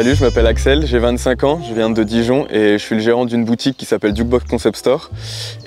Salut, je m'appelle Axel, j'ai 25 ans, je viens de Dijon et je suis le gérant d'une boutique qui s'appelle Jukebox Concept Store.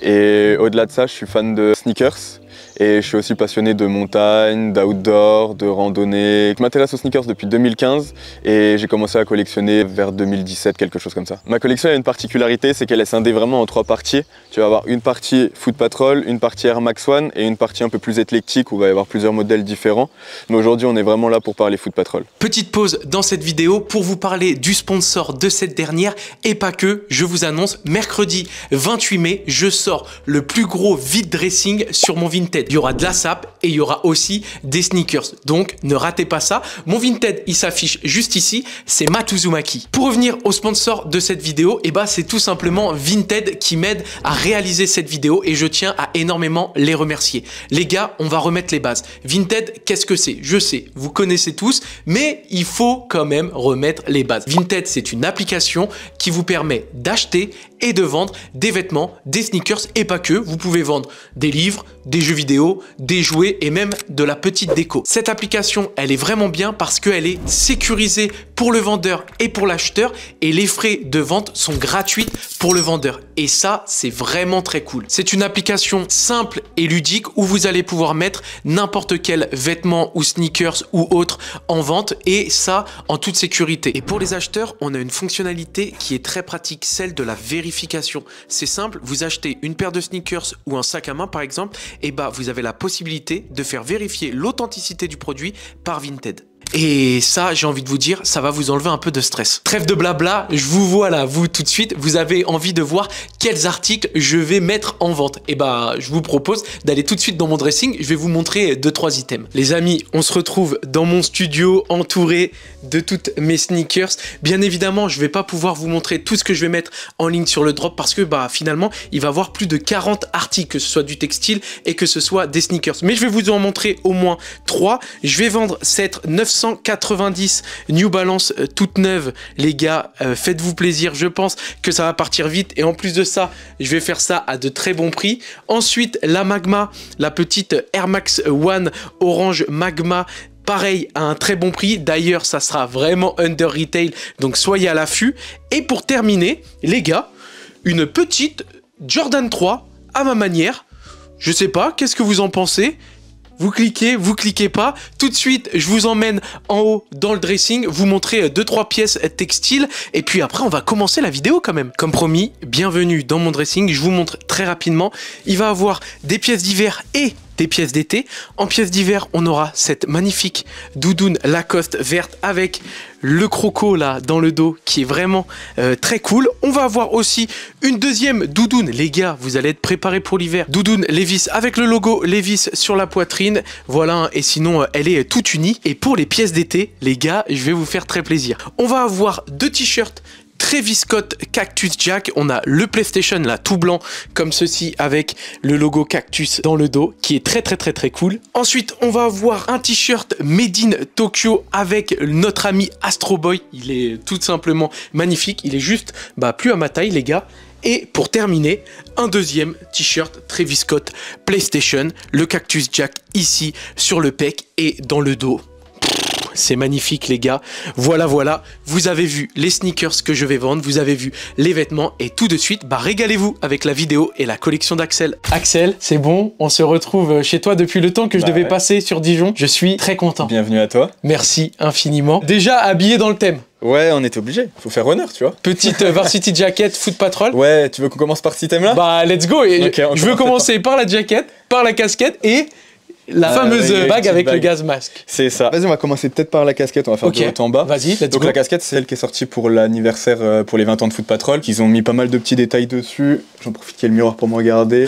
Et au-delà de ça, je suis fan de sneakers. Et je suis aussi passionné de montagne, d'outdoor, de randonnée. Je m'intéresse aux sneakers depuis 2015 et j'ai commencé à collectionner vers 2017, quelque chose comme ça. Ma collection a une particularité, c'est qu'elle est scindée vraiment en 3 parties. Tu vas avoir une partie Foot Patrol, une partie Air Max One et une partie un peu plus éclectique où il va y avoir plusieurs modèles différents. Mais aujourd'hui, on est vraiment là pour parler Foot Patrol. Petite pause dans cette vidéo pour vous parler du sponsor de cette dernière et pas que. Je vous annonce, mercredi 28 mai, je sors le plus gros vide dressing sur mon Vinted. Il y aura de la sape et il y aura aussi des sneakers. Donc, ne ratez pas ça. Mon Vinted, il s'affiche juste ici. C'est Matt Uzumaki. Pour revenir au sponsor de cette vidéo, c'est tout simplement Vinted qui m'aide à réaliser cette vidéo et je tiens à énormément les remercier. Les gars, on va remettre les bases. Vinted, qu'est-ce que c'est? Je sais, vous connaissez tous, mais il faut quand même remettre les bases. Vinted, c'est une application qui vous permet d'acheter et de vendre des vêtements, des sneakers et pas que. Vous pouvez vendre des livres, des jeux vidéo, des jouets et même de la petite déco. Cette application, elle est vraiment bien parce qu'elle est sécurisée pour le vendeur et pour l'acheteur et les frais de vente sont gratuits pour le vendeur. Et ça, c'est vraiment très cool. C'est une application simple et ludique où vous allez pouvoir mettre n'importe quel vêtement ou sneakers ou autre en vente et ça en toute sécurité. Et pour les acheteurs, on a une fonctionnalité qui est très pratique, celle de la vérification. C'est simple, vous achetez une paire de sneakers ou un sac à main par exemple, et vous avez la possibilité de faire vérifier l'authenticité du produit par Vinted. Et ça, j'ai envie de vous dire, ça va vous enlever un peu de stress. Trêve de blabla, je vous vois là, vous tout de suite, vous avez envie de voir quels articles je vais mettre en vente. Et je vous propose d'aller tout de suite dans mon dressing, je vais vous montrer 2-3 items. Les amis, on se retrouve dans mon studio entouré de toutes mes sneakers. Bien évidemment, je vais pas pouvoir vous montrer tout ce que je vais mettre en ligne sur le drop parce que finalement, il va y avoir plus de 40 articles, que ce soit du textile et que ce soit des sneakers. Mais je vais vous en montrer au moins 3. Je vais vendre cette 990 New Balance toute neuve, les gars, faites-vous plaisir, je pense que ça va partir vite et en plus de ça, je vais faire ça à de très bons prix. Ensuite, la Magma, la petite Air Max One Orange Magma, pareil à un très bon prix, d'ailleurs ça sera vraiment under retail, donc soyez à l'affût. Et pour terminer, les gars, une petite Jordan 3 à ma manière, je sais pas, qu'est-ce que vous en pensez? Vous cliquez pas. Tout de suite, je vous emmène en haut dans le dressing, vous montrer 2-3 pièces textiles et puis après, on va commencer la vidéo quand même. Comme promis, bienvenue dans mon dressing. Je vous montre très rapidement. Il va y avoir des pièces d'hiver et des pièces d'été. En pièces d'hiver, on aura cette magnifique doudoune Lacoste verte avec le croco là dans le dos qui est vraiment très cool. On va avoir aussi une deuxième doudoune. Les gars, vous allez être préparés pour l'hiver. Doudoune Levi's avec le logo Levi's sur la poitrine. Voilà, et sinon, elle est toute unie. Et pour les pièces d'été, les gars, je vais vous faire très plaisir. On va avoir 2 t-shirts Travis Scott Cactus Jack, on a le PlayStation là tout blanc comme ceci avec le logo Cactus dans le dos qui est très cool. Ensuite on va avoir un t-shirt Made in Tokyo avec notre ami Astro Boy, il est tout simplement magnifique, il est juste plus à ma taille les gars. Et pour terminer, un deuxième t-shirt Travis Scott PlayStation, le Cactus Jack ici sur le pec et dans le dos. C'est magnifique les gars, voilà, vous avez vu les sneakers que je vais vendre, vous avez vu les vêtements et tout de suite, régalez-vous avec la vidéo et la collection d'Axel. Axel, c'est bon, on se retrouve chez toi depuis le temps que je devais passer sur Dijon, je suis très content. Bienvenue à toi. Merci infiniment. Déjà habillé dans le thème. Ouais, on était obligé, faut faire honneur, tu vois. Petite varsity jacket Foot Patrol. Ouais, tu veux qu'on commence par cet item-là? Let's go. Et okay, je veux commencer par la jacket, par la casquette et la fameuse bague avec le gaz masque. C'est ça. Vas-y, on va commencer peut-être par la casquette, on va faire de haut en bas. Vas-y, let's go. Donc la casquette, c'est celle qui est sortie pour l'anniversaire, pour les 20 ans de Foot Patrol, qu'ils ont mis pas mal de petits détails dessus. J'en profite qu'il y ait le miroir pour me regarder.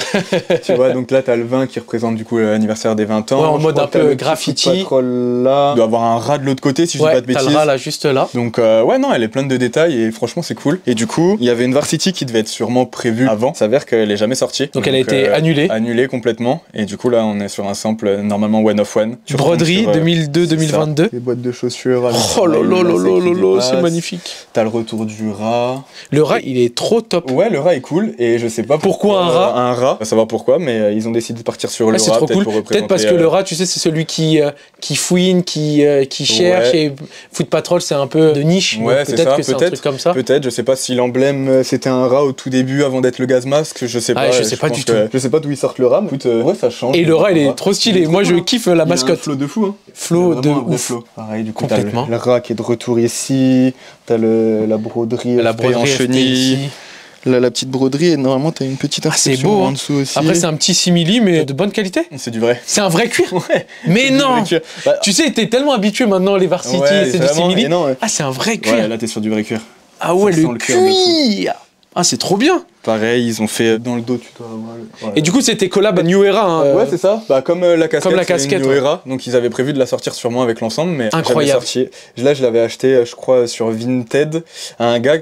Tu vois, donc là, t'as le 20 qui représente du coup l'anniversaire des 20 ans. Ouais, en mode un peu graffiti. Foot Patrol là. Il doit avoir un rat de l'autre côté, si je dis pas de bêtises. T'as le rat là, juste là. Donc ouais, non, elle est pleine de détails et franchement, c'est cool. Et du coup, il y avait une varsity qui devait être sûrement prévue avant. Ça s'avère qu'elle est jamais sortie. Donc elle a été annulée. Annulée complètement. Et du coup, là, on est sur un sample exemple, normalement one of one. Broderie 2002-2022. Les boîtes de chaussures. Oh là là là là là, c'est magnifique. T'as le retour du rat. Le rat, il est trop top. Ouais, le rat est cool et je sais pas pourquoi un rat. Un rat, on va savoir pourquoi, mais ils ont décidé de partir sur le rat. C'est trop cool. Peut-être parce que le rat, tu sais, c'est celui qui fouine, qui cherche. Et Foot Patrol, c'est un peu de niche. Ouais, peut-être que c'est un truc comme ça. Peut-être, je sais pas si l'emblème c'était un rat au tout début avant d'être le gaz masque, je sais pas. Je sais pas du tout. Je sais pas d'où ils sortent le rat, mais écoute, ouais, ça change. Et le rat, il est trop stylé. Moi, je kiffe la mascotte. Flow de fou, hein. Flow de ouf. Pareil, du coup, complètement. T'as le rat qui est de retour ici, t'as la broderie. La broderie en chenille. Là, la petite broderie, et normalement, t'as une petite inscription beau, en dessous aussi. Après, c'est un petit simili, mais de bonne qualité. C'est du vrai. C'est un vrai cuir. Ouais. Mais non. Bah, tu sais, t'es tellement habitué maintenant, les Varsity, c'est du simili. Ah, c'est un vrai cuir. Ouais, là, t'es sur du vrai cuir. Ah ouais, le cuir. Ah, c'est trop bien. Pareil, ils ont fait dans le dos, tu dois avoir Et du coup, c'était collab New Era. Hein, ouais, c'est ça. Bah, comme la casquette. Comme la casquette. New Era. Donc, ils avaient prévu de la sortir sûrement avec l'ensemble, mais incroyable. Sorti. Là, je l'avais acheté, je crois, sur Vinted à un gars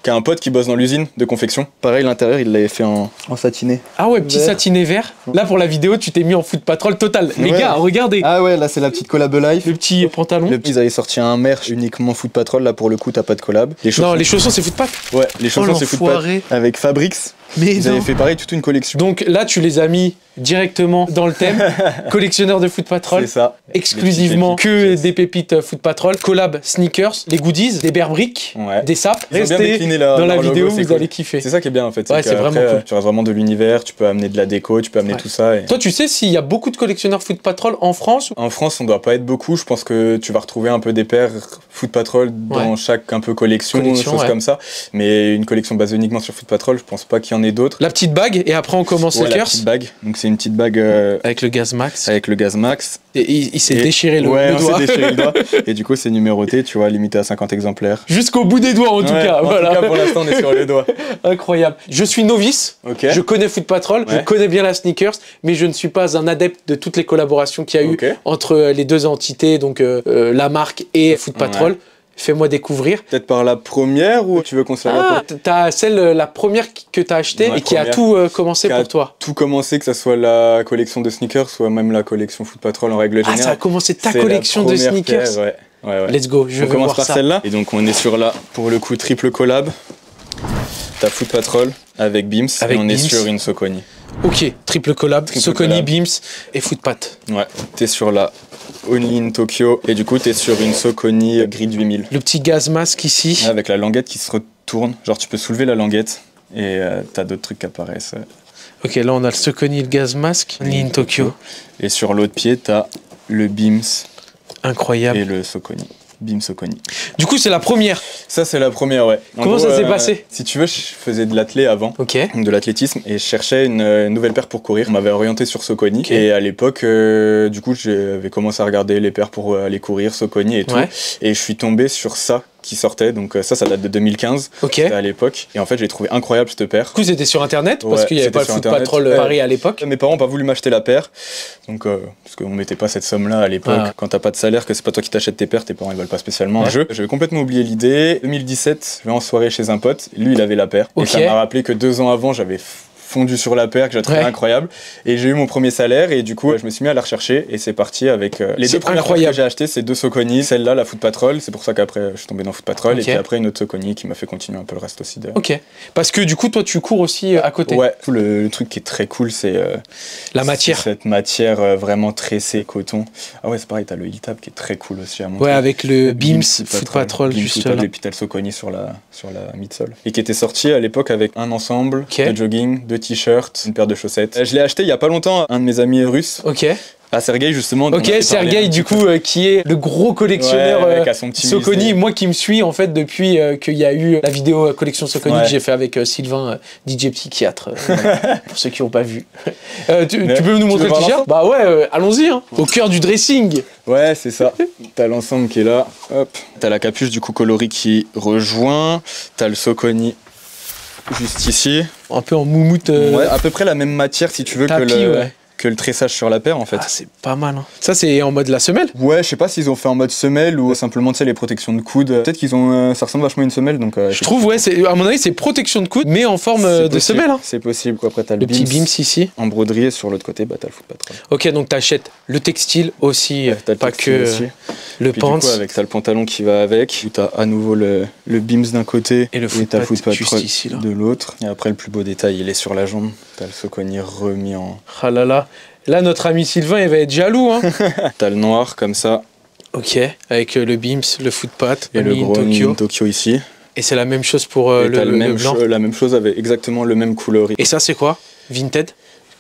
qui a un pote qui bosse dans l'usine de confection. Pareil, l'intérieur, il l'avait fait en satiné. Ah ouais, petit satiné vert. Là, pour la vidéo, tu t'es mis en Foot Patrol total. Les gars, regardez. Ah ouais, là, c'est la petite collab life. Le petit pantalon. Ils avaient sorti un merch uniquement Foot Patrol. Là, pour le coup, t'as pas de collab. Non, les chaussons, c'est Foot Pat. Ouais, les chaussons, c'est Foot Pat. Avec Fabrics. Mais ils avaient fait pareil, toute une collection. Donc là, tu les as mis directement dans le thème. Collectionneur de Foot Patrol. C'est ça. Exclusivement que des pépites Foot Patrol. Collab sneakers, les goodies, des bear bricks, des sapes. Restez dans la vidéo, vous allez kiffer. C'est ça qui est bien en fait. Ouais, c'est vraiment cool. Tu as vraiment de l'univers, tu peux amener de la déco, tu peux amener tout ça. Toi, tu sais s'il y a beaucoup de collectionneurs Foot Patrol en France? En France, on doit pas être beaucoup. Je pense que tu vas retrouver un peu des paires Foot Patrol dans chaque un peu collection choses comme ça. Mais une collection basée uniquement sur Foot Patrol, je pense pas qu'il y en ait d'autres. La petite bague, et après on commence les la petite bague. Donc c'est une petite bague avec le gaz max. Avec le gaz max. Et il s'est déchiré le doigt. Ouais, déchiré le doigt. Et du coup, c'est numéroté, tu vois, limité à 50 exemplaires. Jusqu'au bout des doigts en tout cas. En tout cas, pour l'instant, on est sur les doigts. Incroyable. Je suis novice. Je connais Foot Patrol, je connais bien la sneakers, mais je ne suis pas un adepte de toutes les collaborations qu'il y a eu entre les deux entités, donc la marque et Foot Patrol. Fais-moi découvrir. Peut-être par la première ou tu veux qu'on se la t'as la première que t'as achetée et qui a tout commencé pour toi. Tout commencé, que ce soit la collection de sneakers, soit même la collection Foot Patrol en règle générale. Ah, ça a commencé ta collection de sneakers. Ouais. Let's go, je vais voir ça. On commence par celle-là. Et donc on est sur là, pour le coup, triple collab. T'as Foot Patrol avec Beams et on est sur une Saucony. Ok, triple collab, Saucony, Beams et Foot Pat. Ouais, t'es sur la Only in Tokyo et du coup t'es sur une Saucony Grid 8000. Le petit gaz masque ici. Avec la languette qui se retourne, genre tu peux soulever la languette et t'as d'autres trucs qui apparaissent. Ok, là on a le Saucony, le gaz masque, Only in Tokyo. Et sur l'autre pied t'as le Beams. Incroyable. Et le Saucony. Beam Saucony. Du coup, c'est la première. Ça, c'est la première, ouais. Comment ça s'est passé? Si tu veux, je faisais de l'athlé avant, de l'athlétisme, et je cherchais une nouvelle paire pour courir. On m'avait orienté sur Saucony. Et à l'époque, du coup, j'avais commencé à regarder les paires pour aller courir, Saucony et tout. Et je suis tombé sur ça qui sortait, donc ça date de 2015 à l'époque, et en fait j'ai trouvé incroyable cette paire. Du coup c'était sur internet parce qu'il n'y avait pas le Foot Patrol Paris à l'époque. Mes parents n'ont pas voulu m'acheter la paire, donc parce qu'on mettait pas cette somme là à l'époque. Quand t'as pas de salaire, que c'est pas toi qui t'achètes tes paires, tes parents ils veulent pas spécialement un jeu. J'avais complètement oublié l'idée. 2017, je vais en soirée chez un pote, lui il avait la paire, et ça m'a rappelé que 2 ans avant j'avais fondu sur la paire que j'ai trouvé incroyable, et j'ai eu mon premier salaire et du coup je me suis mis à la rechercher et c'est parti avec les 2 premières paires que j'ai achetées, c'est 2 Saucony, celle-là la Foot Patrol, c'est pour ça qu'après je suis tombé dans Foot Patrol et puis après une autre Saucony qui m'a fait continuer un peu le reste aussi de... Ok, parce que du coup toi tu cours aussi à côté. Ouais, tout le truc qui est très cool c'est la matière, cette matière vraiment tressée coton. Ah ouais, c'est pareil, t'as le heel tab qui est très cool aussi à montrer. Ouais, avec le Beams Foot Patrol juste là. Et puis t'as le Saucony sur la midsole et qui était sorti à l'époque avec un ensemble de jogging, 2 t-shirts, une paire de chaussettes. Je l'ai acheté il y a pas longtemps à un de mes amis russes. À Sergueï justement. Ok, Sergueï du coup qui est le gros collectionneur Saucony, moi qui me suis en fait depuis qu'il y a eu la vidéo collection Saucony que j'ai fait avec Sylvain, DJ Psychiatre, pour ceux qui n'ont pas vu. Tu peux nous montrer le t-shirt? Bah ouais, allons-y, hein. Au cœur du dressing. Ouais, c'est ça. T'as l'ensemble qui est là, hop. T'as la capuche du coup coloris qui rejoint, t'as le Saucony juste ici. Un peu en moumoute. Ouais, à peu près la même matière si tu veux tapis, que le... que le tressage sur la paire en fait. Ah, c'est pas mal. Hein. Ça, c'est en mode la semelle? Ouais, je sais pas s'ils ont fait en mode semelle ou simplement, tu sais, les protections de coude. Peut-être qu'ils ont. Ça ressemble vachement à une semelle. Donc, je trouve, ouais, à mon avis, c'est protection de coude, mais en forme de semelle. Hein. C'est possible. Après, t'as le petit Beams ici. En broderie et sur l'autre côté, bah, t'as le Foot Patrol. Ok, donc t'achètes le textile aussi, ouais, pas que aussi. Le puis, pants. Du coup, avec ça, le pantalon qui va avec. Où t'as à nouveau le Beams d'un côté et le Foot Patrol ici, de l'autre. Et après, le plus beau détail, il est sur la jambe. T'as le Saucony remis en. Ah là là. Là, notre ami Sylvain, il va être jaloux. Hein. T'as le noir comme ça. Ok, avec le Beams, le Foot Pat, et le gros Tokyo ici. Et c'est la même chose pour le blanc. La même chose avec exactement le même couleur. Et ça, c'est quoi? Vinted?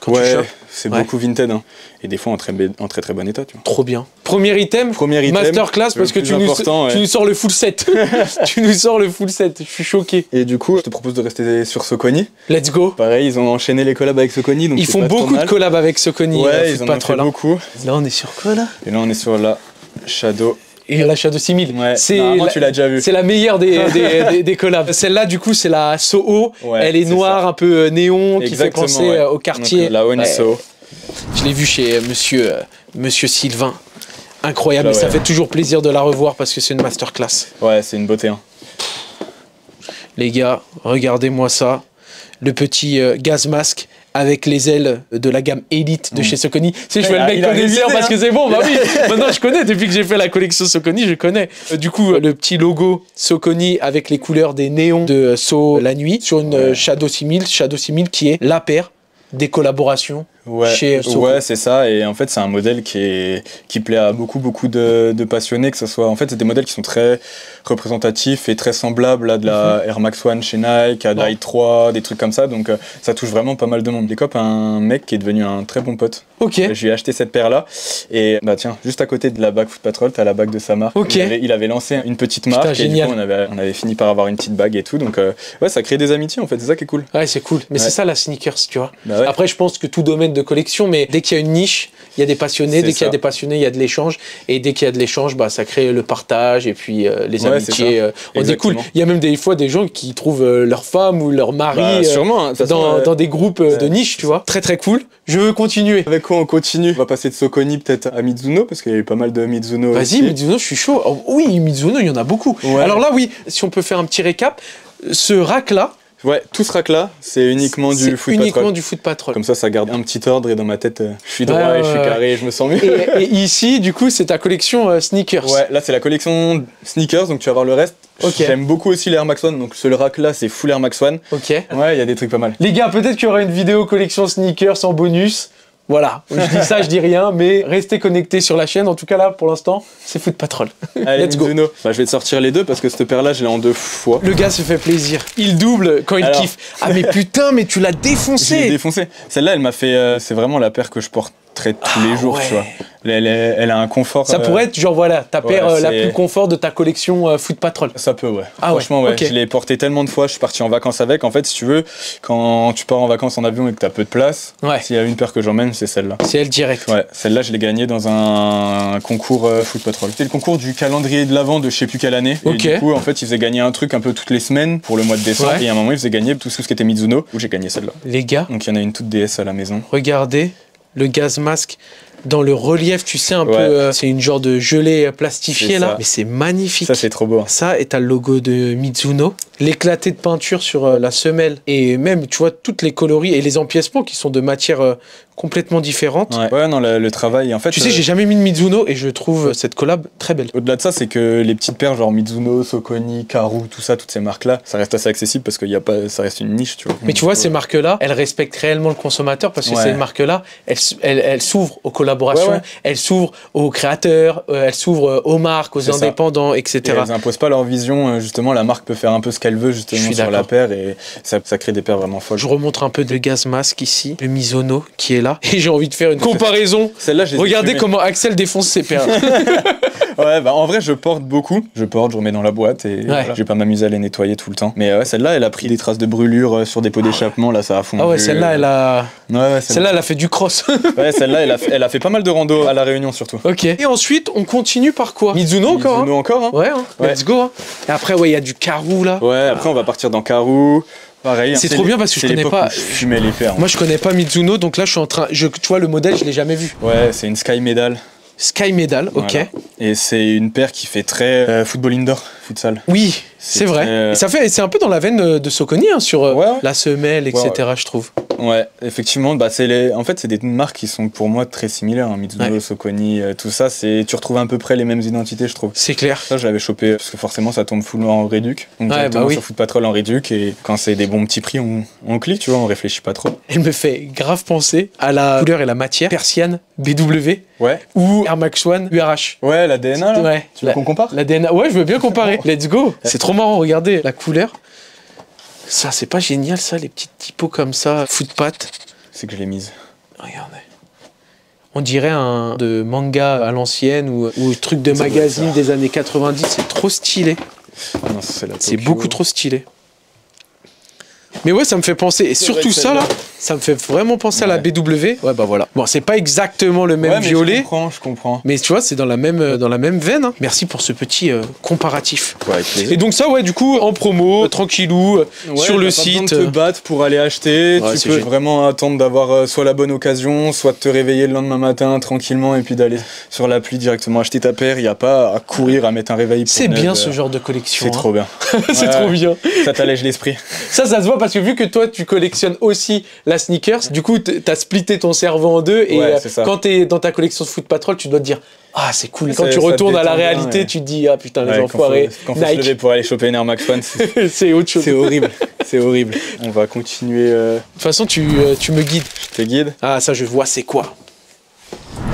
Ouais, c'est beaucoup Vinted. Hein. Et des fois en très bon état. Tu vois. Trop bien. Premier item, masterclass, parce que tu nous sors le full set. Tu nous sors le full set, je suis choqué. Et du coup, je te propose de rester sur Saucony. Let's go. Pareil, ils ont enchaîné les collabs avec Saucony. Donc ils font beaucoup de collabs avec Saucony. Ouais, ils en ont fait beaucoup. Là, on est sur quoi là? Et là, on est sur la Shadow. Et la Shadow 6000, ouais. Tu l'as déjà vu. C'est la meilleure des collabs. Celle-là, du coup, c'est la Soho. Ouais, elle est noire, un peu néon, qui fait penser au quartier. Donc, la One Soho. Je l'ai vu chez monsieur Sylvain. Incroyable, et ça fait toujours plaisir de la revoir parce que c'est une masterclass. Ouais, c'est une beauté. Hein. Les gars, regardez-moi ça. Le petit gaz masque avec les ailes de la gamme Elite de chez Saucony. Tu sais, je fais le mec connaisseur parce que c'est bon, bah oui. Maintenant, je connais. Depuis que j'ai fait la collection Saucony, je connais. Du coup, le petit logo Saucony avec les couleurs des néons de Sau la nuit sur une Shadow 6000. Shadow 6000 qui est la paire des collaborations chez Sau. Ouais, c'est ça. Et en fait, c'est un modèle qui plaît à beaucoup de passionnés. Que ce soit, en fait, c'est des modèles qui sont très représentatifs et très semblables à de la Air Max One chez Nike, à de la High 3, des trucs comme ça. Donc, ça touche vraiment pas mal de monde. Décope un mec qui est devenu un très bon pote. Ok. Je lui ai acheté cette paire-là. Et bah tiens, juste à côté de la bague Foot Patrol, t'as la bague de sa marque. Ok. Il avait lancé une petite marque. Putain, et génial. du coup, on avait fini par avoir une petite bague et tout. Donc, ouais, ça crée des amitiés en fait. C'est ça qui est cool. Ouais, c'est cool. Mais c'est ça la sneakers, tu vois. Bah ouais. Après, je pense que tout domaine de collection, mais dès qu'il y a une niche, il y a des passionnés. Dès qu'il y a des passionnés, il y a de l'échange. Et dès qu'il y a de l'échange, bah, ça crée le partage et puis les amitiés. On est cool. Il y a même des fois des gens qui trouvent leur femme ou leur mari sûrement, dans des groupes de niche, tu vois. Très très cool. Je veux continuer. Avec quoi on continue? On va passer de Saucony peut-être à Mizuno parce qu'il y a eu pas mal de Mizuno. Vas-y, Mizuno, je suis chaud. Oh, oui, Mizuno, il y en a beaucoup. Ouais. Alors là, oui, si on peut faire un petit récap, ce rack-là. Ouais, tout ce rack-là, c'est uniquement du Foot Patrol. Uniquement du Foot Patrol. Comme ça garde un petit ordre et dans ma tête, je suis droit et je suis carré et je me sens mieux. Et ici, du coup, c'est ta collection sneakers. Ouais, là, c'est la collection sneakers, donc tu vas voir le reste. Okay. J'aime beaucoup aussi les Air Max One, donc ce rack-là, c'est full Air Max One. Ok. Ouais, il y a des trucs pas mal. Les gars, peut-être qu'il y aura une vidéo collection sneakers en bonus. Voilà, je dis ça, je dis rien, mais restez connectés sur la chaîne. En tout cas, là, pour l'instant, c'est Foot Patrol. Allez, let's go. Bah, je vais te sortir les deux parce que cette paire-là, je l'ai en 2 fois. Le gars se fait plaisir. Il double quand il kiffe. Ah, mais putain, mais tu l'as défoncé. Je l'ai défoncé. Celle-là, elle m'a fait. C'est vraiment la paire que je porte tous les jours, tu vois. Elle a un confort. Ça pourrait être genre voilà ta paire la plus confort de ta collection Foot Patrol. Ça peut, ouais. Ah, franchement, ouais. Okay. Je l'ai porté tellement de fois, je suis parti en vacances avec. En fait, si tu veux, quand tu pars en vacances en avion et que t'as peu de place, s'il y a une paire que j'emmène, c'est celle-là. C'est elle direct. Ouais, celle-là, je l'ai gagnée dans un concours Foot Patrol. C'était le concours du calendrier de l'Avent de je sais plus quelle année. Et du coup, en fait, ils faisaient gagner un truc un peu toutes les semaines pour le mois de décembre. Et à un moment, ils faisaient gagner tout ce qui était Mizuno, où j'ai gagné celle-là. Les gars. Donc il y en a une toute DS à la maison. Regardez le gaz masque. Dans le relief, tu sais, un peu, c'est une genre de gelée plastifiée là, mais c'est magnifique. Ça, c'est trop beau. Ça, et t'as le logo de Mizuno, l'éclaté de peinture sur la semelle, et même, tu vois, toutes les coloris et les empiècements qui sont de matières complètement différentes. Ouais, non, le travail, en fait... Tu sais, j'ai jamais mis de Mizuno et je trouve cette collab très belle. Au-delà de ça, c'est que les petites paires, genre Mizuno, Saucony, Karoo, tout ça, toutes ces marques-là, ça reste assez accessible parce qu'il y a pas, ça reste une niche, tu vois. Mais tu vois, ces marques-là, elles respectent réellement le consommateur parce que ces marques-là, elles s'ouvrent aux collaborations, elles s'ouvrent aux créateurs, elles s'ouvrent aux marques, aux indépendants, etc. Et elles imposent pas leur vision, justement, la marque peut faire un peu ce qu'elle veut, justement, sur la paire et ça crée des paires vraiment folles. Je remontre un peu de gaz masque ici, le Mizuno qui est là, et j'ai envie de faire une comparaison. Celle-là, regardez comment Axel défonce ses paires. Ouais, bah en vrai, je porte beaucoup. Je remets dans la boîte et voilà, je vais pas m'amuser à les nettoyer tout le temps. Mais ouais, celle-là, elle a pris des traces de brûlure sur des pots d'échappement, là, ça a fondu. Ah ouais, celle-là, elle a... celle-là, elle a fait du cross. Ouais, celle-là, elle a fait pas mal de rando à La Réunion, surtout. Ok. Et ensuite, on continue par quoi? Mizuno encore. Mizuno encore, hein. Ouais, let's go. Hein. Et après, il y a du Karoo, là. Ouais, après, on va partir dans Karoo. Pareil. C'est trop bien parce que je connais pas. Je fumais les paires. Moi, je connais pas Mizuno, donc là, je suis en train. Tu vois, le modèle, je l'ai jamais vu. Ouais, c'est une Sky Medal. Sky Medal, ok. Voilà. Et c'est une paire qui fait très football indoor, futsal. Oui, c'est vrai. très... Et c'est un peu dans la veine de Soconi, hein, sur la semelle, etc. Ouais. Je trouve. Ouais, effectivement, bah en fait, c'est des marques qui sont pour moi très similaires. Hein. Mizuno, Soconi, tout ça, tu retrouves à peu près les mêmes identités, je trouve. C'est clair. Ça, je l'avais chopé parce que forcément, ça tombe full en réduc. Donc, directement sur Foot Patrol en réduc. Et quand c'est des bons petits prix, on clique, tu vois, on réfléchit pas trop. Elle me fait grave penser à la couleur et la matière Persian BW. Ouais. Ou Air Max One URH. Ouais, la DNA, là. Ouais. Tu veux qu'on compare? La DNA, ouais, je veux bien comparer. Let's go. C'est trop marrant, regardez la couleur. Ça, c'est pas génial, ça, les petites typos comme ça, footpat. C'est que je l'ai mise. Regardez. On dirait un de manga à l'ancienne ou truc de magazine des années 90. C'est trop stylé. Non, c'est beaucoup trop stylé. Mais ouais, ça me fait penser, et surtout ça là, ça me fait vraiment penser à la BW. Ouais, bah voilà. Bon, c'est pas exactement le même violet. Je comprends. Mais tu vois, c'est dans la même veine. Hein. Merci pour ce petit comparatif. Ouais, avec plaisir. Et donc ça, ouais, du coup, en promo, tranquillou, sur le site. Pas besoin de te battre pour aller acheter. Ouais, tu peux vraiment attendre d'avoir soit la bonne occasion, soit de te réveiller le lendemain matin tranquillement et puis d'aller sur l'appli directement acheter ta paire. Il n'y a pas à courir, à mettre un réveil. C'est bien ce genre de collection. C'est trop bien. C'est trop bien. Ça t'allège l'esprit. Ça se voit parce que vu que toi, tu collectionnes aussi la sneakers, du coup, t'as splitté ton cerveau en deux et quand t'es dans ta collection de Foot Patrol, tu dois te dire ah, c'est cool. Quand tu retournes à la réalité, tu te dis ah putain, les enfoirés. Quand faut se lever pour aller choper une Air Max One, c'est autre chose. C'est horrible. C'est horrible. On va continuer. De toute façon, tu me guides. Je te guide. Ah, ça, je vois, c'est quoi?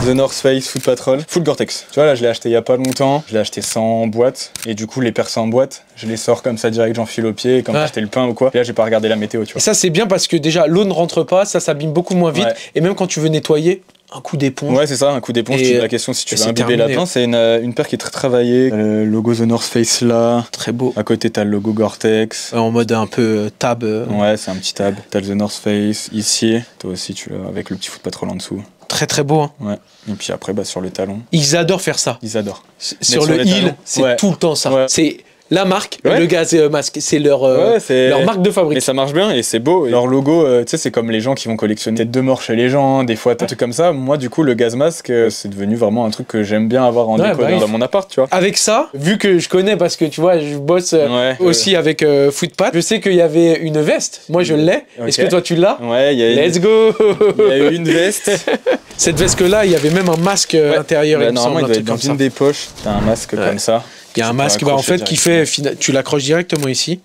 The North Face Foot Patrol Full Gore-Tex. Tu vois, là, je l'ai acheté il y a pas longtemps. Je l'ai acheté sans boîte. Et du coup, les percés en boîte, je les sors comme ça direct, j'enfile au pied, comme acheter le pain ou quoi. Et là, j'ai pas regardé la météo, tu vois. Et ça, c'est bien parce que déjà, l'eau ne rentre pas, ça s'abîme beaucoup moins vite. Ouais. Et même quand tu veux nettoyer, un coup d'éponge. Ouais, c'est ça, un coup d'éponge. Tu te la question si tu veux imbiber là-dedans. C'est une paire qui est très travaillée. Le logo The North Face là. Très beau. À côté, t'as le logo Gore-Tex. En mode un peu tab. Ouais, c'est un petit tab. T'as le The North Face ici. Toi aussi, tu l'as avec le petit Foot Patrol en dessous. Très très beau. Hein. Ouais. Et puis après, sur le talon. Ils adorent faire ça. Ils adorent. Sur le heel, c'est tout le temps ça. Ouais. C'est la marque, le gaz masque, c'est leur marque de fabrique. Et ça marche bien et c'est beau. Et leur logo, tu sais, c'est comme les gens qui vont collectionner tête de mort chez les gens, des fois, des trucs comme ça. Moi, du coup, le gaz masque, c'est devenu vraiment un truc que j'aime bien avoir en déco dans mon appart, tu vois. Avec ça, vu que je connais, parce que tu vois, je bosse aussi avec Footpat, je sais qu'il y avait une veste. Moi, je l'ai. Okay. Est-ce que toi, tu l'as? Ouais, Let's go. Il y a eu une veste. Cette veste-là, il y avait même un masque intérieur. Bah, normalement, il doit être dans une des poches. T'as un masque comme ça. Il y a un masque en fait qui fait, tu l'accroches directement ici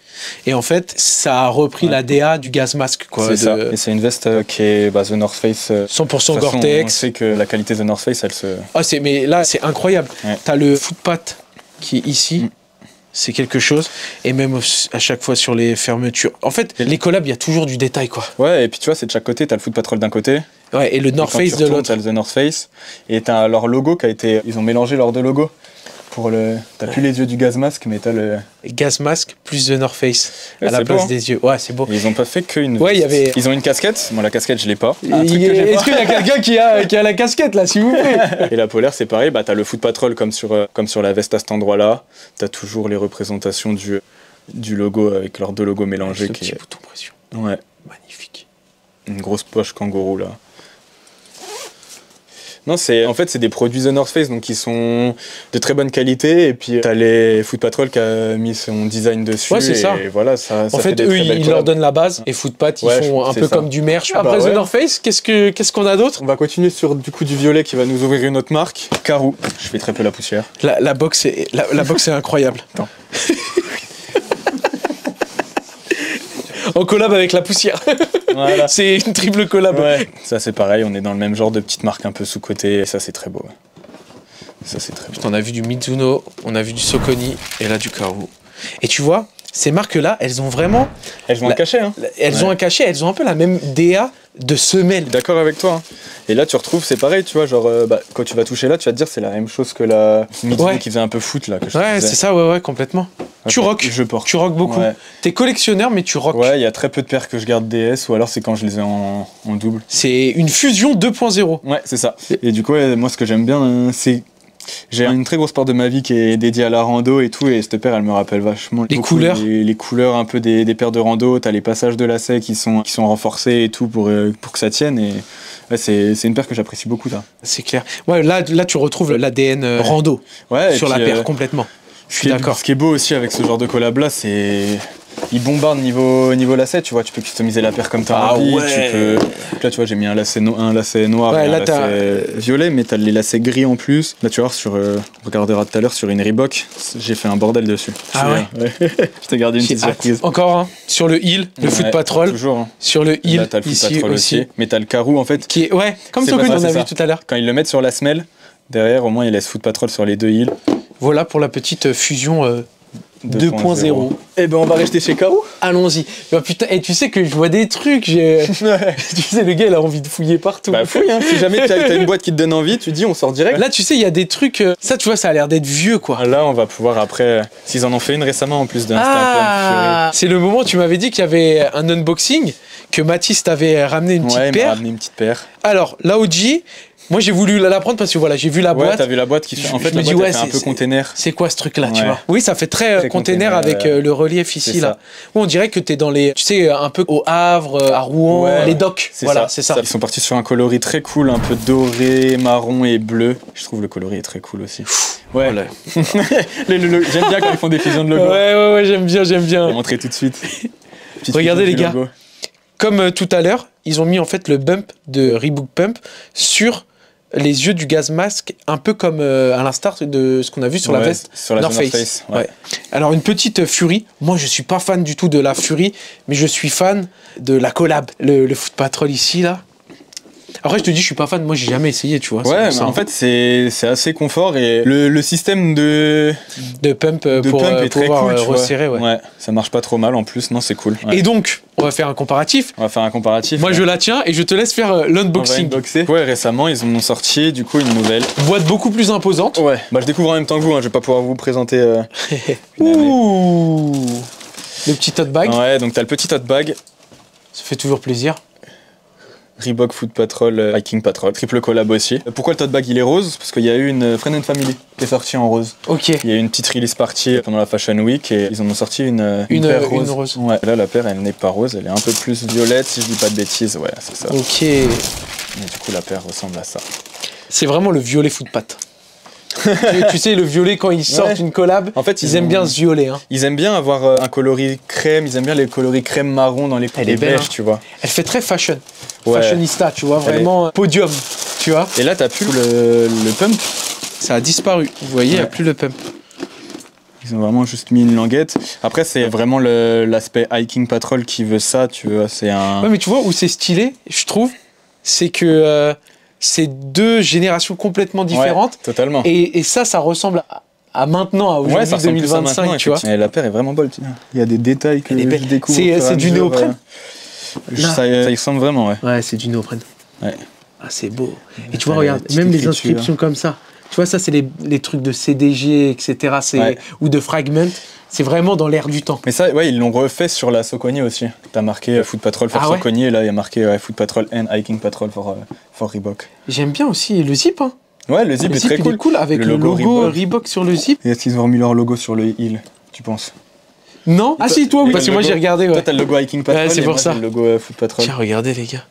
et en fait ça a repris la DA du gaz masque quoi. C'est ça. Et c'est une veste qui est The North Face 100% Gore-Tex. On sait que la qualité The North Face elle se... Ah mais là c'est incroyable. Ouais. T'as le footpat qui est ici. C'est quelque chose, et même à chaque fois sur les fermetures. En fait, les collabs, il y a toujours du détail, quoi. Ouais, et puis tu vois, c'est de chaque côté, t'as le Foot Patrol d'un côté. Ouais, et le North Face de l'autre. T'as le The North Face, et t'as leur logo qui a été. Ils ont mélangé leurs deux logos. T'as plus les yeux du gaz masque, mais t'as le. Gaz masque plus The North Face à la place des yeux. Ouais, c'est beau. Et ils ont pas fait qu'une. Ouais, il y avait. Ils ont une casquette. Moi, la casquette, je l'ai pas. Est-ce qu'il y a quelqu'un qui a la casquette là, s'il vous plaît? Et la polaire, c'est pareil. Bah, t'as le Foot Patrol comme sur la veste à cet endroit-là. T'as toujours les représentations du logo avec leurs deux logos mélangés. Ce petit bouton pression. Ouais. Magnifique. Une grosse poche kangourou là. Non, en fait, c'est des produits The North Face donc qui sont de très bonne qualité. Et puis, t'as les Foot Patrol qui a mis son design dessus. Ouais, c'est ça. Et voilà, ça en fait, eux, ils leur donnent la base. Et Footpat, ils font un peu comme du merch. Après The North Face, qu'est-ce qu'on a d'autre? On va continuer sur du violet qui va nous ouvrir une autre marque. Karoo. Je fais très peu la poussière. La box est incroyable. Attends. En collab avec la poussière. Voilà. C'est une triple collab. Ouais, ça c'est pareil, on est dans le même genre de petite marque un peu sous-côté, et ça c'est très beau. Ça c'est très beau. On a vu du Mizuno, on a vu du Soconi, et là du Karoo. Et tu vois, ces marques-là, elles ont vraiment... Elles ont un cachet, hein. Elles ont un cachet, elles ont un peu la même DA de semelle. D'accord avec toi. Hein. Et là, tu retrouves, c'est pareil, tu vois, genre, quand tu vas toucher là, tu vas te dire c'est la même chose que la Mizuno qui faisait un peu foot, là. Ouais, c'est ça, ouais, complètement. Okay. Tu rock. Je porte. Tu rock beaucoup. Ouais. T'es collectionneur, mais tu rock. Ouais, il y a très peu de paires que je garde DS, ou alors c'est quand je les ai en double. C'est une fusion 2.0. Ouais, c'est ça. Et du coup, moi, ce que j'aime bien, c'est J'ai une très grosse part de ma vie qui est dédiée à la rando et tout, et cette paire elle me rappelle vachement Les couleurs. les couleurs un peu des paires de rando. T'as les passages de lacets qui sont renforcés et tout pour que ça tienne, et ouais, c'est une paire que j'apprécie beaucoup, ça. C'est clair. Ouais, là tu retrouves l'ADN rando Ouais, sur et la puis, paire complètement. Je suis d'accord. Ce qui est beau aussi avec ce genre de collab là, c'est il bombarde niveau lacet, tu vois, tu peux customiser la paire comme t'as envie, ouais. tu peux... Là tu vois, j'ai mis un lacet noir Ouais, et là, un lacet violet, mais t'as les lacets gris en plus. Là tu vois, on regardera tout à l'heure sur une Reebok, j'ai fait un bordel dessus. Ah ouais. Je t'ai gardé une petite surprise. Encore hein, sur le heel, le Foot Patrol. Toujours. Hein. Sur le heel, là t'as le Foot ici Patrol aussi. Mais t'as le carreau en fait. Qui est, ouais, comme ce qu'on a vu tout à l'heure. Quand ils le mettent sur la semelle, derrière au moins ils laissent Foot Patrol sur les deux heels. Voilà pour la petite fusion 2.0. Eh ben on va rester chez Carou. Allons-y. Bah, putain, et tu sais que je vois des trucs. Tu sais, le gars il a envie de fouiller partout. Bah fouille, hein. Si jamais t'as une boîte qui te donne envie, tu dis on sort direct. Là tu sais, il y a des trucs. Ça tu vois, ça a l'air d'être vieux quoi. Là on va pouvoir après. S'ils en ont fait une récemment en plus d'un Ah, c'est le moment où tu m'avais dit qu'il y avait un unboxing, que Mathis t'avait ramené une petite il m'a paire. ramené une petite paire. Alors, la OG, moi j'ai voulu la prendre parce que voilà, j'ai vu la boîte. Ouais, t'as vu la boîte qui fait. En fait, je me la dis, boîte ouais, elle fait un peu container. C'est quoi ce truc-là, tu Ouais. vois? Oui, ça fait très container avec le relief ici, C'est là. ça. Où on dirait que t'es dans les. Tu sais, un peu au Havre, à Rouen, Ouais, les docks. Voilà, c'est ça. Ils sont partis sur un coloris très cool, un peu doré, marron et bleu. Je trouve le coloris est très cool aussi. Ouais. Voilà. J'aime bien quand ils font des fusions de logos. Ouais, j'aime bien, Je vais montrer tout de suite. Petite Regardez, fusion les du gars. logo. Comme tout à l'heure, ils ont mis en fait le bump de Reebok Pump sur les yeux du gaz masque, un peu comme à l'instar de ce qu'on a vu sur la veste sur la North North Face. Face. Ouais. Alors une petite Fury, moi je suis pas fan du tout de la Fury, mais je suis fan de la collab, le Foot Patrol ici là. Après je te dis je suis pas fan, moi j'ai jamais essayé tu vois. Ouais, mais ça, en fait c'est assez confort et le système de pump pour pump est très pouvoir cool, tu vois. resserrer. Ouais. Ça marche pas trop mal en plus, non c'est cool. Ouais. Et donc on va faire un comparatif. On va faire un comparatif. Moi je la tiens et je te laisse faire l'unboxing. Ouais, récemment ils ont sorti du coup une nouvelle. Boîte beaucoup plus imposante. Ouais. Bah je découvre en même temps que vous, hein. Je vais pas pouvoir vous présenter. Ouh, le petit tote bag. Ouais, donc t'as le petit tote bag. Ça fait toujours plaisir. Reebok Foot Patrol, Hiking Patrol, triple collab aussi. Pourquoi le tote bag il est rose? Parce qu'il y a eu une Friend and Family qui est sortie en rose. Ok. Il y a eu une petite release party pendant la Fashion Week et ils en ont sorti une paire rose. Une rose. Ouais, là la paire elle n'est pas rose, elle est un peu plus violette si je dis pas de bêtises, ouais c'est ça. Ok. Et du coup la paire ressemble à ça. C'est vraiment le violet footpat. tu sais, le violet, quand ils sortent une collab, en fait, ils aiment bien ce violet. Hein. Ils aiment bien avoir un coloris crème, ils aiment bien les coloris crème marron dans les Elle est belle, beiges, hein. tu vois. Elle fait très fashion. Ouais. Fashionista, tu vois, vraiment podium, tu vois. Et là, t'as plus le pump. Ça a disparu, vous voyez, il n'y a plus le pump. Ils ont vraiment juste mis une languette. Après, c'est vraiment l'aspect Hiking Patrol qui veut ça, tu vois. C'est un... Ouais, mais tu vois, où c'est stylé, je trouve, c'est que c'est deux générations complètement différentes. Ouais, totalement. Et ça ressemble à maintenant, à aujourd'hui, 2025, tu vois. Et la paire est vraiment belle. Il y a des détails que je découvre. C'est du néoprène. Ça y ressemble vraiment, ouais. Ouais, c'est du néoprène. Ouais. Ah, c'est beau. Et tu vois, regarde, même les inscriptions comme ça. Tu vois, ça, c'est les trucs de CDG, etc. Ou de Fragment. C'est vraiment dans l'air du temps. Mais ça, ouais, ils l'ont refait sur la Saucony aussi. T'as marqué Foot Patrol for Saucony, et là, il y a marqué Foot Patrol and Hiking Patrol for Reebok. J'aime bien aussi le zip, hein. Ouais, le zip est très cool. Il est cool avec le logo Reebok sur le zip. Et est-ce qu'ils ont remis leur logo sur le heel, tu penses? Non. Ah si, toi, parce que moi j'ai regardé. Ouais. Toi, t'as le logo Hiking Patrol, ouais, c'est pour ça. Le logo Foot Patrol. Tiens, regardez les gars.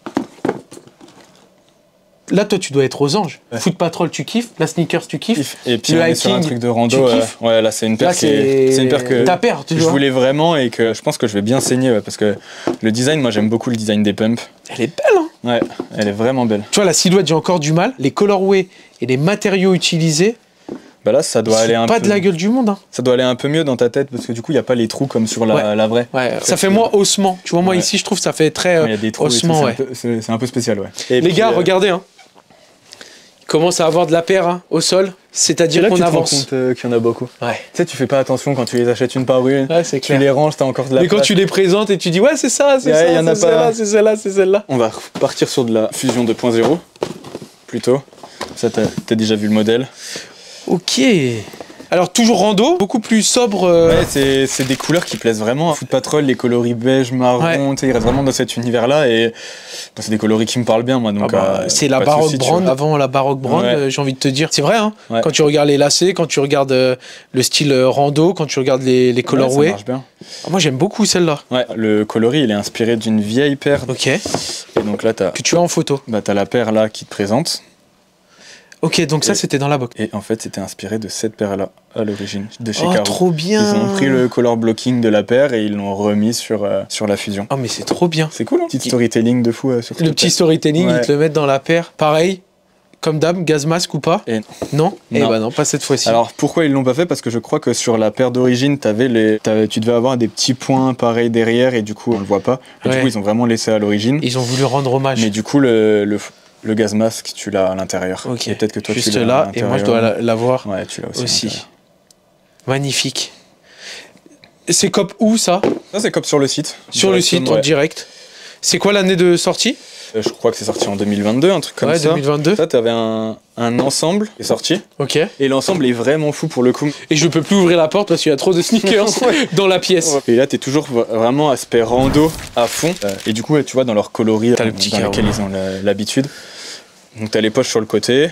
Là, toi, tu dois être aux anges. Ouais. Foot Patrol, tu kiffes. La sneakers, tu kiffes. Et puis, le on est hiking, sur un truc de rando. Ouais, là, c'est une paire c'est une paire que ta paire, tu je voulais vraiment et que je pense que je vais bien saigner parce que le design, moi, j'aime beaucoup le design des pumps. Elle est belle, hein. Ouais, elle est vraiment belle. Tu vois, la silhouette, j'ai encore du mal. Les colorways et les matériaux utilisés. Bah là, ça doit aller un peu. Pas de la gueule du monde, hein. Ça doit aller un peu mieux dans ta tête parce que du coup, il n'y a pas les trous comme sur la vraie. Ouais, ça fait moins ossement. Tu vois, moi ici, je trouve que ça fait très y a des trous ossement. C'est un peu spécial, ouais. Et les gars, regardez, hein. Il commence à avoir de la paire hein, au sol. C'est-à-dire qu'on avance. Tu te rends compte qu'il y en a beaucoup. Ouais. Tu sais, tu fais pas attention quand tu les achètes une par une. Ouais, c'est clair. Tu les ranges, t'as encore de la place. Mais quand tu les présentes et tu dis, ouais, c'est ça, c'est ça, c'est celle-là, c'est celle-là, c'est celle-là. On va partir sur de la fusion 2.0, plutôt. Ça, t'as déjà vu le modèle. Ok. Alors toujours rando, beaucoup plus sobre. Ouais, c'est des couleurs qui plaisent vraiment. Foot Patrol, les coloris beige, marron, tu sais, ils restent vraiment dans cet univers-là et c'est des coloris qui me parlent bien moi. Donc c'est la baroque brand, avant la baroque brand, j'ai envie de te dire. C'est vrai, hein. Quand tu regardes les lacets, quand tu regardes le style rando, quand tu regardes les colorways. Ça marche bien. Moi j'aime beaucoup celle-là. Ouais, le coloris il est inspiré d'une vieille paire. Ok. Et donc là que tu as en photo. Bah t'as la paire là qui te présente. Ok, donc ça c'était dans la box. Et en fait c'était inspiré de cette paire là à l'origine, de chez Oh Caro. trop bien. Ils ont pris le color blocking de la paire et ils l'ont remis sur la fusion. Oh mais c'est trop bien. C'est cool, hein. Petit storytelling de fou sur le petit storytelling, ils te le mettent dans la paire. Pareil, comme d'hab, gaz masque ou pas? Et non. Eh bah non, pas cette fois-ci. Alors pourquoi ils l'ont pas fait? Parce que je crois que sur la paire d'origine, tu devais avoir des petits points pareils derrière et du coup on le voit pas. Et du coup ils ont vraiment laissé à l'origine. Ils ont voulu rendre hommage. Mais du coup le gaz masque, tu l'as à l'intérieur. Ok. Et peut-être que toi juste tu l'as là et moi je dois l'avoir. Ouais, tu l'as aussi. Magnifique. C'est cop où ça? Ça c'est cop sur le site. Sur le site en direct. C'est quoi l'année de sortie? Je crois que c'est sorti en 2022, un truc comme ça. Ouais, 2022. Ça, t'avais un ensemble qui est sorti. Ok. Et l'ensemble est vraiment fou pour le coup. Et je peux plus ouvrir la porte parce qu'il y a trop de sneakers dans la pièce. Et là, t'es toujours vraiment aspect rando à fond. Et du coup, tu vois, dans leur coloris dans lequel ils ont l'habitude. Donc t'as les poches sur le côté.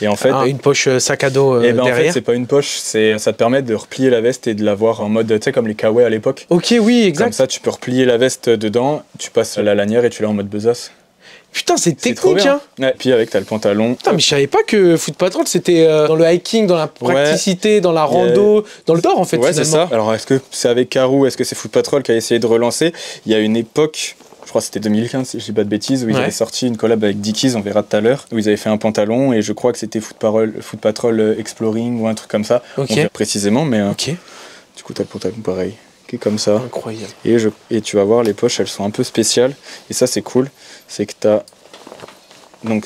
Et en fait, une poche sac à dos derrière. En fait, c'est pas une poche, ça te permet de replier la veste et de l'avoir en mode, tu sais, comme les kawaii à l'époque. Ok, oui, exact. Comme ça, tu peux replier la veste dedans, tu passes la lanière et tu l'as en mode besace. Putain, c'est technique, hein. Ouais, puis avec, t'as le pantalon. Putain, mais je savais pas que Foot Patrol, c'était dans le hiking, dans la praticité, dans la rando, dans le d'or, en fait, ouais, c'est ça. Alors, est-ce que c'est avec Caro, est-ce que c'est Foot Patrol qui a essayé de relancer? Il y a une époque, je crois que c'était 2015, si je dis pas de bêtises, où ils avaient sorti une collab avec Dickies, on verra tout à l'heure, où ils avaient fait un pantalon, et je crois que c'était Foot Patrol Exploring, ou un truc comme ça. Ok. On verra précisément, mais ok. Du coup, t'as le pantalon pareil, qui est comme ça. Incroyable. Et tu vas voir, les poches, elles sont un peu spéciales, et ça, c'est cool, c'est que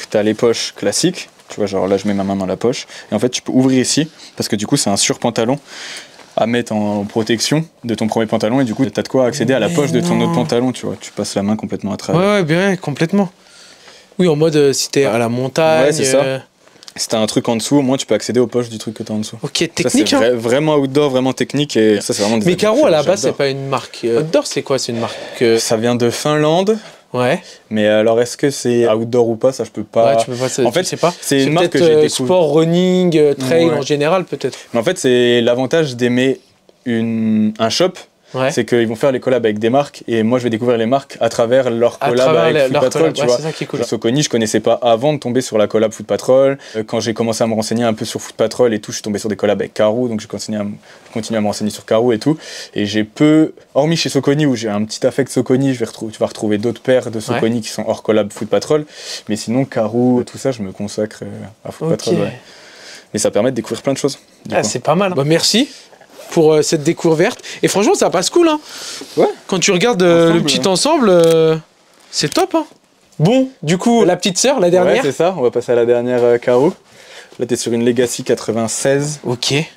t'as les poches classiques, tu vois, genre là je mets ma main dans la poche, et en fait tu peux ouvrir ici, parce que du coup c'est un surpantalon à mettre en protection de ton premier pantalon, et du coup t'as de quoi accéder à la poche de ton autre pantalon, tu vois, tu passes la main complètement à travers. Ouais, bien, complètement. Oui, en mode si t'es à la montagne. Ouais, c'est ça. Si t'as un truc en dessous, au moins tu peux accéder aux poches du truc que t'as en dessous. Ok, technique. Ça, c'est vraiment outdoor, vraiment technique, et ça c'est vraiment des. Mais Caro à la base c'est pas une marque. Outdoor c'est quoi? C'est une marque. Ça vient de Finlande. Ouais. Mais alors, est-ce que c'est outdoor ou pas? Ça, je peux pas. Ouais, tu peux pas. En fait, c'est pas. C'est une marque que j'ai découvert. Sport, running, trail en général, peut-être. Mais en fait, c'est l'avantage d'aimer un shop. Ouais. C'est qu'ils vont faire les collabs avec des marques et moi je vais découvrir les marques à travers leur collab avec Foot Patrol, tu vois. C'est ça qui est cool. Le Soconi, je connaissais pas avant de tomber sur la collab Foot Patrol. Quand j'ai commencé à me renseigner un peu sur Foot Patrol et tout, je suis tombé sur des collabs avec Caro, donc j'ai continué à me renseigner sur Caro et tout. Et j'ai hormis chez Soconi où j'ai un petit affect Soconi, tu vas retrouver d'autres paires de Soconi qui sont hors collab Foot Patrol. Mais sinon, Caro, tout ça, je me consacre à Foot Patrol. Ouais. Et ça permet de découvrir plein de choses. C'est pas mal. Bah, merci pour cette découverte. Et franchement, ça passe cool. Hein. Ouais. Quand tu regardes le petit ensemble, c'est top. Hein. Bon, du coup, la petite sœur, la dernière. Ouais, c'est ça. On va passer à la dernière Caro. Là, t'es sur une Legacy 96. Ok. Et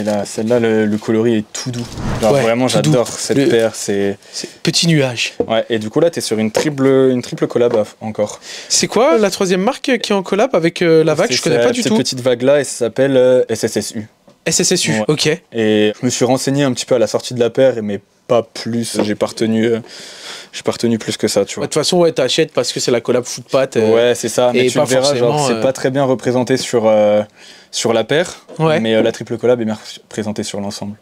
là, celle-là, le coloris est tout doux. Genre vraiment, j'adore cette paire. C'est petit nuage. Ouais, et du coup, là, t'es sur une triple collab encore. C'est quoi la troisième marque qui est en collab avec la vague? Je connais pas du tout. Cette petite vague-là, elle s'appelle SSSU. SSSU, ouais. Ok. Et je me suis renseigné un petit peu à la sortie de la paire, mais pas plus. J'ai pas retenu plus que ça, tu vois. De toute façon, ouais, t'achètes parce que c'est la collab Footpat. Ouais, c'est ça. Mais tu le verras, genre, c'est pas très bien représenté sur la paire. Ouais. Mais la triple collab est bien représentée sur l'ensemble.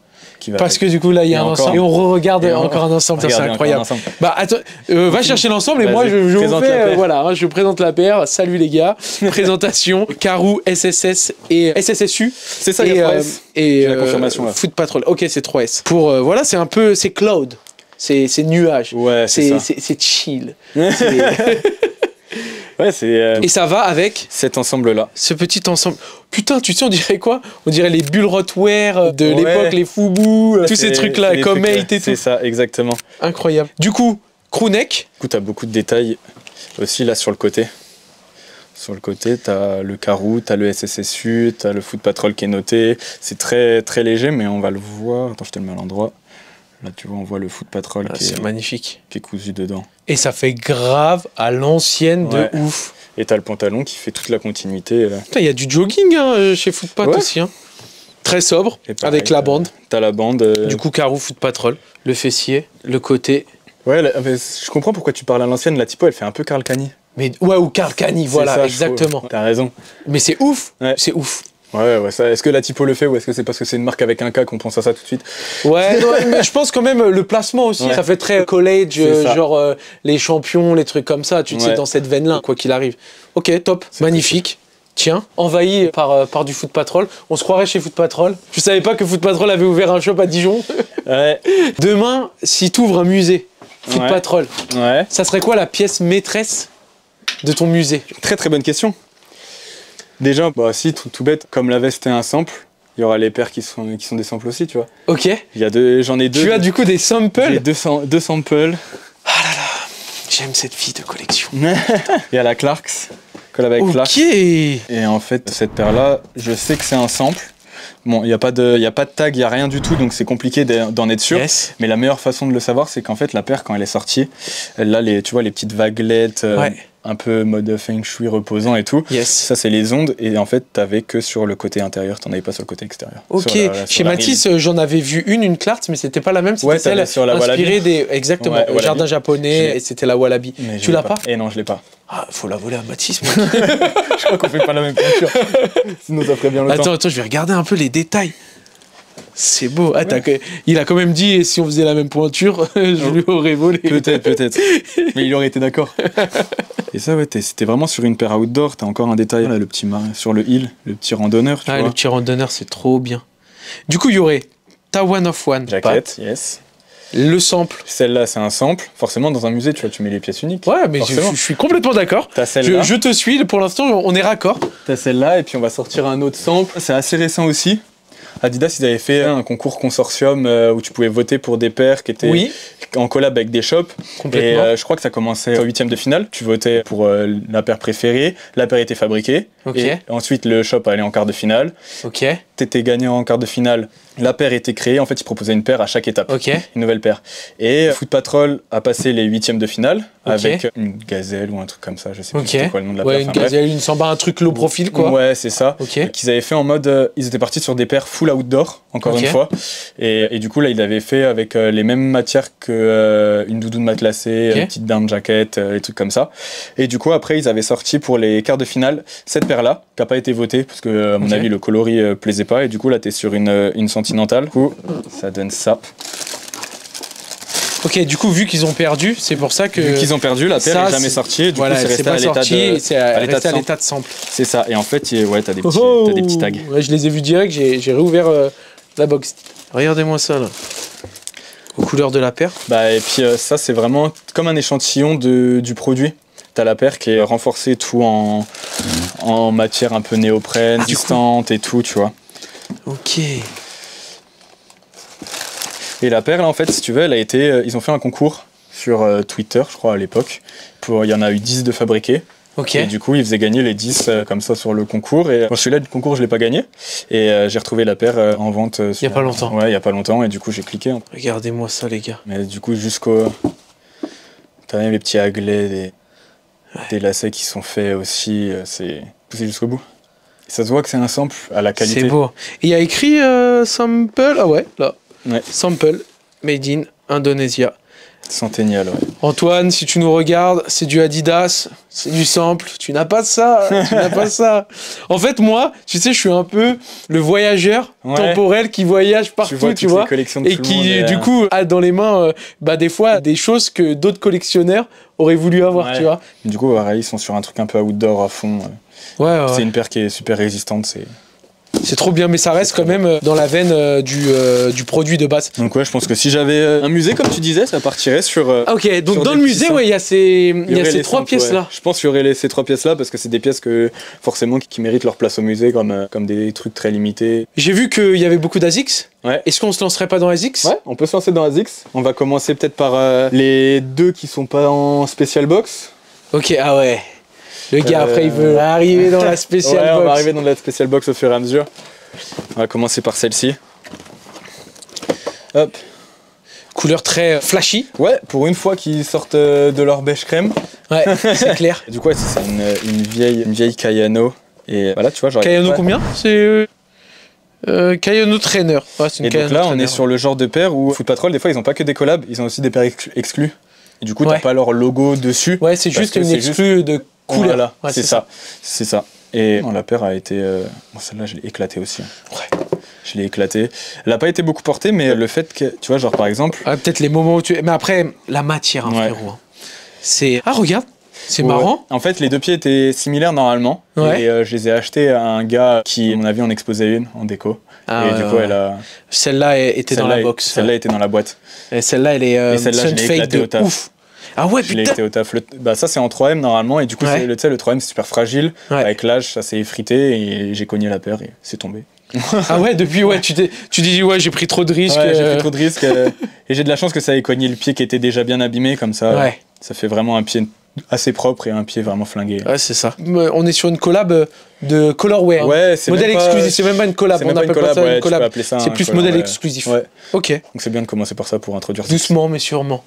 Parce que du coup, là, il y a un ensemble. Et on re-regarde encore un ensemble. Ça, c'est incroyable. Bah, attends, va chercher l'ensemble et moi, je vous fais. Voilà, hein, je présente la paire. Salut les gars. Présentation Karoo, SSS et SSSU. C'est ça, il y a 3S. Et la confirmation. Foot Patrol. Ok, c'est 3S. Pour, voilà, c'est un peu. C'est cloud. C'est nuage. Ouais, c'est chill. Ouais, et ça va avec cet ensemble-là. Ce petit ensemble. Putain, tu sais, on dirait quoi? On dirait les bulles Rotwear de l'époque, les Foubou, tous ces trucs-là, comme Mate et tout. C'est ça, exactement. Incroyable. Du coup, crewneck. Du coup, t'as beaucoup de détails aussi là sur le côté. Sur le côté, t'as le Karoo, t'as le SSSU, t'as le Foot Patrol qui est noté. C'est très, très léger, mais on va le voir. Attends, je te le mets à l'endroit. Là, tu vois, on voit le Foot Patrol qui est magnifique. Qui est cousu dedans. Et ça fait grave à l'ancienne de ouf. Et t'as le pantalon qui fait toute la continuité. Putain, il y a du jogging hein, chez Footpath Ouais. aussi. Hein. Très sobre, Et pareil, avec la bande. T'as la bande. Du coup, Karoo Foot Patrol. Le fessier, le côté. Ouais, mais je comprends pourquoi tu parles à l'ancienne. La typo, elle fait un peu Karl Kani. Mais ouais, ou Karl Kani, voilà, C'est ça, exactement. T'as raison. Mais c'est ouf, Ouais. c'est ouf. Ouais, ça. Est-ce que la typo le fait ou est-ce que c'est parce que c'est une marque avec un K qu'on pense à ça tout de suite? Ouais, non, mais je pense quand même le placement aussi, Ouais. ça fait très college, C'est ça. genre les champions, les trucs comme ça, tu sais, Ouais. dans cette veine-là, quoi qu'il arrive. Ok, top, magnifique. Tiens, envahi par du Foot Patrol. On se croirait chez Foot Patrol. Je savais pas que Foot Patrol avait ouvert un shop à Dijon. Ouais. Demain, si tu ouvres un musée, Foot Ouais. Patrol, Ouais. ça serait quoi la pièce maîtresse de ton musée? Très très bonne question. Déjà, bah si, tout bête, comme la veste est un sample, il y aura les paires qui sont des samples aussi, tu vois. Ok. J'en ai deux. Tu as du coup des samples. J'ai deux samples. J'aime cette fille de collection. Il y a la Clarks, collab avec Clarks. Ok. Et en fait, cette paire-là, je sais que c'est un sample. Bon, il n'y a pas de tag, il n'y a rien du tout, donc c'est compliqué d'en être sûr. Yes. Mais la meilleure façon de le savoir, c'est qu'en fait, la paire, quand elle est sortie, elle a tu vois, les petites vaguelettes, Ouais. un peu mode feng shui reposant et tout. Yes. Ça, c'est les ondes, et en fait, t'avais que sur le côté intérieur, t'en avais pas sur le côté extérieur. Ok, Sur la chez rille. Matisse, j'en avais vu une Clarks, mais c'était pas la même, c'était Ouais, celle t'avais sur la inspirée Wallaby. des. Exactement, Ouais, le Wallaby. jardin Je japonais, l'ai. et c'était la Wallaby. Mais je Tu l'ai l'as pas? Et non, je l'ai pas. Ah, faut la voler à Matisse, mec. Je crois qu'on fait pas la même peinture. Sinon, ça ferait bien longtemps. Attends, je vais regarder un peu les détails. C'est beau. Ah, il a quand même dit, et si on faisait la même pointure, je lui aurais volé. Peut-être. Mais il aurait été d'accord. Et ça, ouais, c'était vraiment sur une paire outdoor. T'as encore un détail, là, le petit sur le hill, le petit randonneur, tu Ah, vois. le petit randonneur, c'est trop bien. Du coup, il y aurait ta One of One. Jaquette, yes. Le sample. Celle-là, c'est un sample. Forcément, dans un musée, tu vois, tu mets les pièces uniques. Ouais, mais Forcément. je suis complètement d'accord. T'as celle-là. Je te suis, pour l'instant, on est raccord. T'as celle-là, et puis on va sortir un autre sample. C'est assez récent aussi. Adidas, ils avaient fait un concours consortium où tu pouvais voter pour des paires qui étaient Oui. en collab avec des shops. Complètement. Et je crois que ça commençait au 8e de finale. Tu votais pour la paire préférée, la paire était fabriquée. Ok. Et ensuite, le shop allait en quart de finale. Ok, T'étais gagnant en quart de finale, la paire était créée. En fait, ils proposaient une paire à chaque étape. ok. Une nouvelle paire. Et Foot Patrol a passé les 8e de finale Ok. avec une gazelle ou un truc comme ça. Je sais plus Ok. c'était quoi le nom de la Ouais, paire. une Enfin, bref. gazelle, une samba, un truc low profil, quoi. Ouais, c'est ça. Ok. Qu'ils avaient fait en mode. Ils étaient partis sur des paires full outdoor, encore Ok. une fois. Et du coup, là, ils l'avaient fait avec les mêmes matières que une doudoune matelassée, Ok. une petite down jacket, les trucs comme ça. Et du coup, après, ils avaient sorti pour les quarts de finale cette paire-là, qui n'a pas été votée, parce que, à mon Ok. avis, le coloris plaisait pas. Et du coup, là, t'es sur une Continentale. Du coup, ça donne ça. Ok, du coup, vu qu'ils ont perdu, c'est pour ça que. Vu qu'ils ont perdu, la paire ça, n'est jamais c'est- sortie. Et du voilà, coup, c'est c'est resté à pas l'état sorti, de. c'est à l'état resté à de l'état de sample. C'est ça. Et en fait, ouais, t'as des petits tags. Ouais, je les ai vus direct, j'ai réouvert la box. Regardez-moi ça, là. Aux couleurs de la paire. Bah, et puis ça, c'est vraiment comme un échantillon du produit. T'as la paire qui est renforcée tout en matière un peu néoprène, Ah, du distante et tout, tu vois. Ok. Et la paire, là, en fait, si tu veux, elle a été. Ils ont fait un concours sur Twitter, je crois, à l'époque. Il y en a eu 10 de fabriqués. Ok. Et du coup, ils faisaient gagner les 10 comme ça sur le concours. Et moi, celui-là du concours, je l'ai pas gagné. Et j'ai retrouvé la paire en vente. Il y a pas longtemps. Ouais, il y a pas longtemps. Et du coup, j'ai cliqué. Regardez-moi ça, les gars. Mais du coup, t'as même les petits haglets, des lacets qui sont faits aussi. C'est poussé jusqu'au bout. Et ça se voit que c'est un sample à la qualité. C'est beau. Et il y a écrit sample. Ah ouais, là. Ouais. Sample, made in Indonesia. Centennial, ouais. Antoine, si tu nous regardes, c'est du Adidas, c'est du sample. Tu n'as pas ça, tu n'as pas ça. En fait, moi, tu sais, je suis un peu le voyageur Ouais. temporel qui voyage partout, toutes tu vois. les collections de Et tout le monde, qui, du coup, a dans les mains, des fois, des choses que d'autres collectionneurs auraient voulu avoir, Ouais. tu vois. Du coup, pareil, ils sont sur un truc un peu outdoor à fond. Ouais, C'est une paire qui est super résistante. c'est trop bien, mais ça reste quand même dans la veine du produit de base. Donc ouais, je pense que si j'avais un musée, comme tu disais, ça partirait sur... Ah, ok, donc sur dans des le petits musée, samples. ouais, il y a ces il y aurait les trois samples, pièces-là. ouais. Je pense qu'il y aurait ces 3 pièces-là parce que c'est des pièces forcément qui méritent leur place au musée comme des trucs très limités. J'ai vu qu'il y avait beaucoup d'ASICS. Ouais. Est-ce qu'on se lancerait pas dans ASICS? Ouais, on peut se lancer dans ASICS. On va commencer peut-être par les 2 qui sont pas en special box. Ok, ah ouais. Le gars, après, il veut arriver dans la spéciale Ouais, box. on va arriver dans la special box au fur et à mesure. On va commencer par celle-ci. Hop. Couleur très flashy. Ouais, pour une fois qu'ils sortent de leur beige crème. Ouais, c'est clair. Du coup, ouais, c'est une vieille Kayano. Et voilà, tu vois, genre. Kayano combien? C'est Kayano Trainer. Ouais, c'est une Et donc Kayano là, Trainer. on est sur le genre de paire où Foot Patrol, des fois, ils ont pas que des collabs, ils ont aussi des paires exclus. Et du coup, Ouais. t'as pas leur logo dessus. Ouais, c'est juste une exclue de couleur. Voilà, Ouais, c'est ça. C'est ça. Et non, la paire a été. Bon, celle-là, je l'ai éclatée aussi. Ouais. Je l'ai éclatée. Elle a pas été beaucoup portée, mais le fait que, tu vois, genre par exemple. Ah, peut-être les moments où tu. Mais après, la matière, hein, Ouais. frérot. Hein. C'est. Ah, regarde, c'est Ouais. marrant. En fait, les deux pieds étaient similaires normalement. Ouais. Et je les ai achetés à un gars qui, à mon avis, en exposait une en déco. Ah, et ouais, du coup, ouais. elle a. Celle-là était dans la box. Celle-là était dans la boîte. Et celle-là, elle est Et celle-là, je l'ai Sunfade éclatée au de taf. ouf. Ah ouais, Je l'ai putain. été au taf. Bah, ça, c'est en 3M normalement. Et du coup, Ouais. tu sais, le 3M, c'est super fragile. Ouais. Avec l'âge, ça s'est effrité. Et j'ai cogné la paire et c'est tombé. Ah ouais, depuis, ouais, tu dis, ouais, j'ai pris trop de risques. Ouais, j'ai pris trop de risques. Et j'ai de la chance que ça ait cogné le pied qui était déjà bien abîmé. Comme ça, Ouais. ça fait vraiment un pied assez propre et un pied vraiment flingué. Ouais, c'est ça. On est sur une collab de colorway. Ouais, c'est modèle même pas- exclusif, c'est même pas une collab. C'est On même pas une appelle pas collab, ça ouais, une tu peux collab. appeler ça C'est un plus collab, modèle ouais. exclusif. Ouais. Ok. Donc c'est bien de commencer par ça pour introduire ça. Doucement mais sûrement.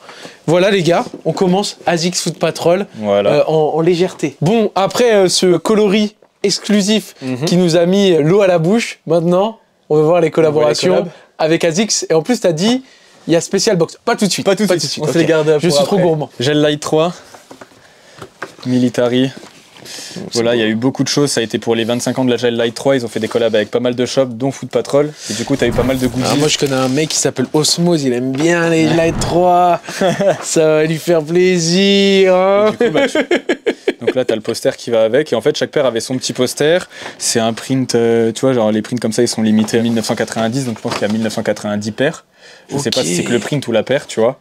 Voilà les gars, on commence ASICS Foot Patrol Voilà. en légèreté. Bon, après ce coloris exclusif qui nous a mis l'eau à la bouche, maintenant on va voir les collaborations collabs. avec ASICS. Et en plus t'as dit, il y a Special Box. Pas tout de suite. Pas tout de suite. On ok. se les garde Je pour suis trop après. gourmand. Gel Light 3, Military. Voilà, il y a eu beaucoup de choses. Ça a été pour les 25 ans de la Gel Light 3. Ils ont fait des collabs avec pas mal de shops, dont Foot Patrol. Et du coup, tu as eu pas mal de goodies. Alors moi je connais un mec qui s'appelle Osmose, il aime bien les Light 3. Ça va lui faire plaisir. Hein. Du coup, bah, donc là, tu as le poster qui va avec. Et en fait, chaque paire avait son petit poster. C'est un print, tu vois, genre les prints comme ça, ils sont limités à 1990. Donc je pense qu'il y a 1990 paires. Je sais pas si c'est que le print ou la paire, tu vois.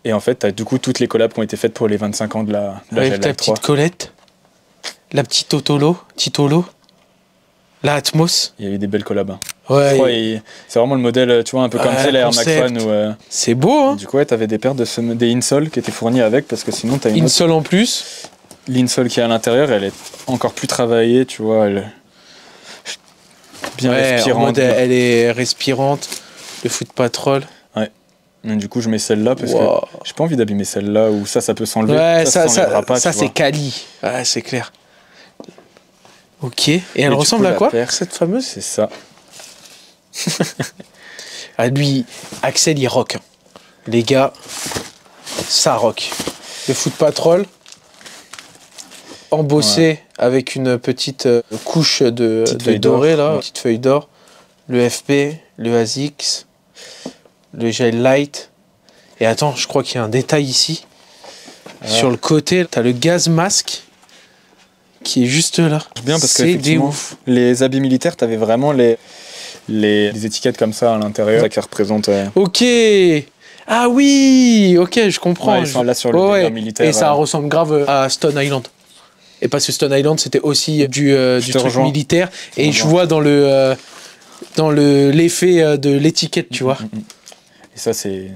Et en fait, tu as du coup toutes les collabs qui ont été faites pour les 25 ans de la Gel Avec Light la 3. petite Colette, la petite Titolo, la Atmos. Il y a eu des belles collabs. Hein. Ouais, Je crois, c'est vraiment le modèle, tu vois, un peu comme Ouais, c'est la Air Max concept. One. Où, c'est beau hein. du coup, ouais, t'avais des paires des insoles qui étaient fournies avec, parce que sinon, t'as une autre... Insole en plus. L'insole qui est à l'intérieur, elle est encore plus travaillée, tu vois, elle bien Ouais, en respirante. mode, elle est respirante. Le Foot Patrol. Et du coup, je mets celle-là parce Wow. que j'ai pas envie d'abîmer celle-là ou ça peut s'enlever. Ouais, ça s'enlèvera pas, ça tu c'est vois. quali. Ouais, c'est clair. Ok. Et elle du ressemble coup, à la quoi paire, cette fameuse? C'est ça. Ah, lui, Axel, il rock. Hein. Les gars, ça rock. Le Foot Patrol, embossé avec une petite couche de feuille doré, d'or, là, ouais. petite feuille d'or. Le FP, le ASICS, le Gel Light. Et attends, je crois qu'il y a un détail ici. Ah. Sur le côté, t'as le gaz masque qui est juste là. Bien parce que c'est des effectivement, ouf. les habits militaires, t'avais vraiment les étiquettes comme ça à l'intérieur. C'est ça qui représente. Ok. Ah oui, ok, je comprends. Ouais, ils sont là sur le Ouais, délire ouais. militaire. Et ça ressemble grave à Stone Island. Et parce que Stone Island, c'était aussi du te truc rejoins. militaire. te Et je rejoins. vois dans l'effet de l'étiquette, tu vois. Et ça, c'est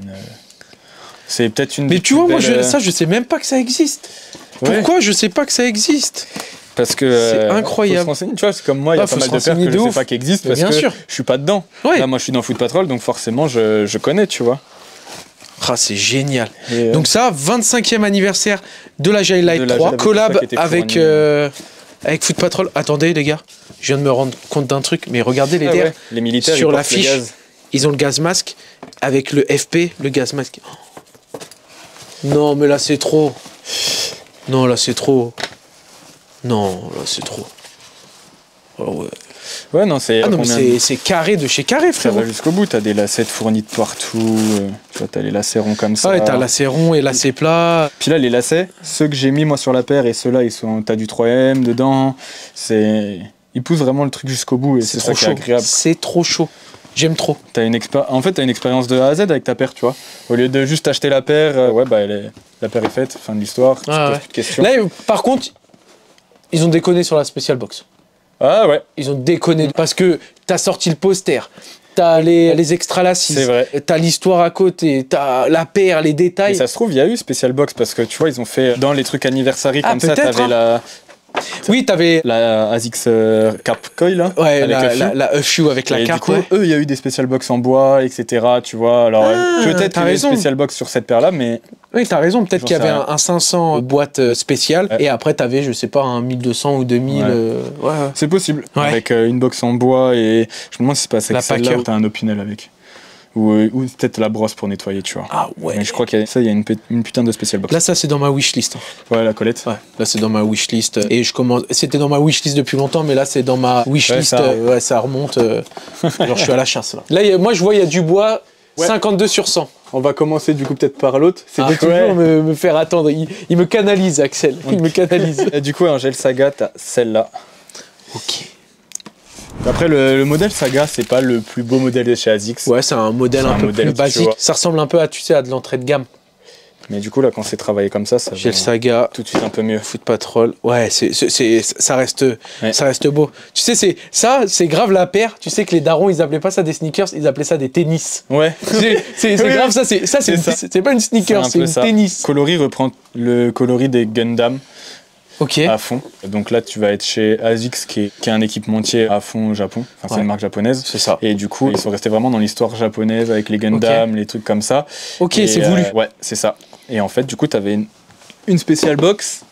peut-être une. Mais tu vois, moi, belle, ça, je sais même pas que ça existe. Ouais. Pourquoi je sais pas que ça existe? Parce que C'est incroyable. faut se renseigner, tu vois, c'est comme moi, il y a Ah, pas faut mal se de paires renseigner que de je sais ouf. pas qui existent Mais parce bien que sûr. je suis pas dedans. Ouais. Là, moi, je suis dans Foot Patrol, donc forcément, je connais, tu vois. Ah, c'est génial. Et, Donc ça, 25e anniversaire de la Gel Light De la 3, Gel Light collab 3 qui était avec, fournie. avec Foot Patrol. Attendez les gars, je viens de me rendre compte d'un truc, mais regardez les Ah terres. ouais, les militaires, Sur ils portent l'affiche. le gaz. Ils ont le gaz masque avec le FP, le gaz masque. Oh. Non, mais là c'est trop. Non, là c'est trop. Non, là c'est trop. Oh, ouais. Ouais, non, c'est. Ah non, mais combien- c'est carré de chez carré, Ça frérot. va jusqu'au bout, t'as des lacets fournis de partout, tu vois, t'as les lacets ronds comme ça. Ah ouais, t'as lacet rond et lacet plat. Puis là, les lacets, ceux que j'ai mis moi sur la paire et ceux-là, t'as du 3M dedans. Ils poussent vraiment le truc jusqu'au bout et c'est ça trop qui est chaud. agréable. C'est trop chaud. J'aime trop. En fait, t'as une expérience de A à Z avec ta paire, tu vois. Au lieu de juste acheter la paire, ouais, bah, la paire est faite, fin de l'histoire, tu te Ah poses ouais. plus de questions. Là, par contre, ils ont déconné sur la Special Box. Ah ouais, Ils ont déconné parce que t'as sorti le poster, t'as les extra lacis, c'est vrai. t'as l'histoire à côté, t'as la paire, les Et détails. ça se trouve, il y a eu Special Box parce que tu vois, ils ont fait dans les trucs anniversary Ah, comme ça, peut-être, t'avais hein. Oui, t'avais La ASICS Cap Coil, là. ouais, avec la UFU avec la et carte. du coup, Ouais. eux, il y a eu des special box en bois, etc. Tu vois, alors peut-être t'as qu'il y a eu raison. des special box sur cette paire-là, mais Oui, t'as raison. Peut-être J'en qu'il y sais avait rien. un 500 boîte spéciale Ouais. et après t'avais, je sais pas, un 1200 ou 2000. Ouais. Ouais. c'est possible. Ouais. Avec une box en bois et je me demande si c'est pas La avec celle-là Packer. où t'as un opinel avec. Ou peut-être la brosse pour nettoyer, tu vois. Ah ouais. Mais je crois qu'il y a ça, il y a une putain de special box. Là, ça c'est dans ma wishlist. Ouais, la Colette. Ouais. Là, c'est dans ma wishlist. Et je commence. C'était dans ma wishlist depuis longtemps, mais là, c'est dans ma wishlist. Ouais, Ça remonte. Genre, je suis à la chasse là. Là, moi, je vois, il y a du bois. Ouais. 52 sur 100. On va commencer du coup peut-être par l'autre. Il veut toujours me faire attendre. Il me canalise, Axel. Il me canalise. Et du coup, Angel Saga, t'as celle-là. Ok. Après, le modèle Saga, c'est pas le plus beau modèle de chez ASICS. Ouais, c'est un modèle C'est un un peu modèle, plus tu basique. vois. Ça ressemble un peu à, tu sais, à de l'entrée de gamme. Mais du coup, là, quand c'est travaillé comme ça J'ai le va Saga. tout de suite un peu mieux. Foot Patrol, ouais, ça reste beau. Tu sais, c'est grave la paire. Tu sais que les darons, ils appelaient pas ça des sneakers, ils appelaient ça des tennis. Ouais. C'est Oui, grave, oui. c'est pas une sneaker, c'est une tennis. Coloris reprend le coloris des Gundam Ok. à fond. Donc là, tu vas être chez ASICS qui est un équipementier à fond au Japon. Enfin, c'est Ouais. une marque japonaise. C'est ça. Et du coup, ils sont restés vraiment dans l'histoire japonaise avec les Gundam, les trucs comme ça. Ok, Et, c'est voulu. Ouais, c'est ça. Et en fait, du coup, t'avais une spéciale box.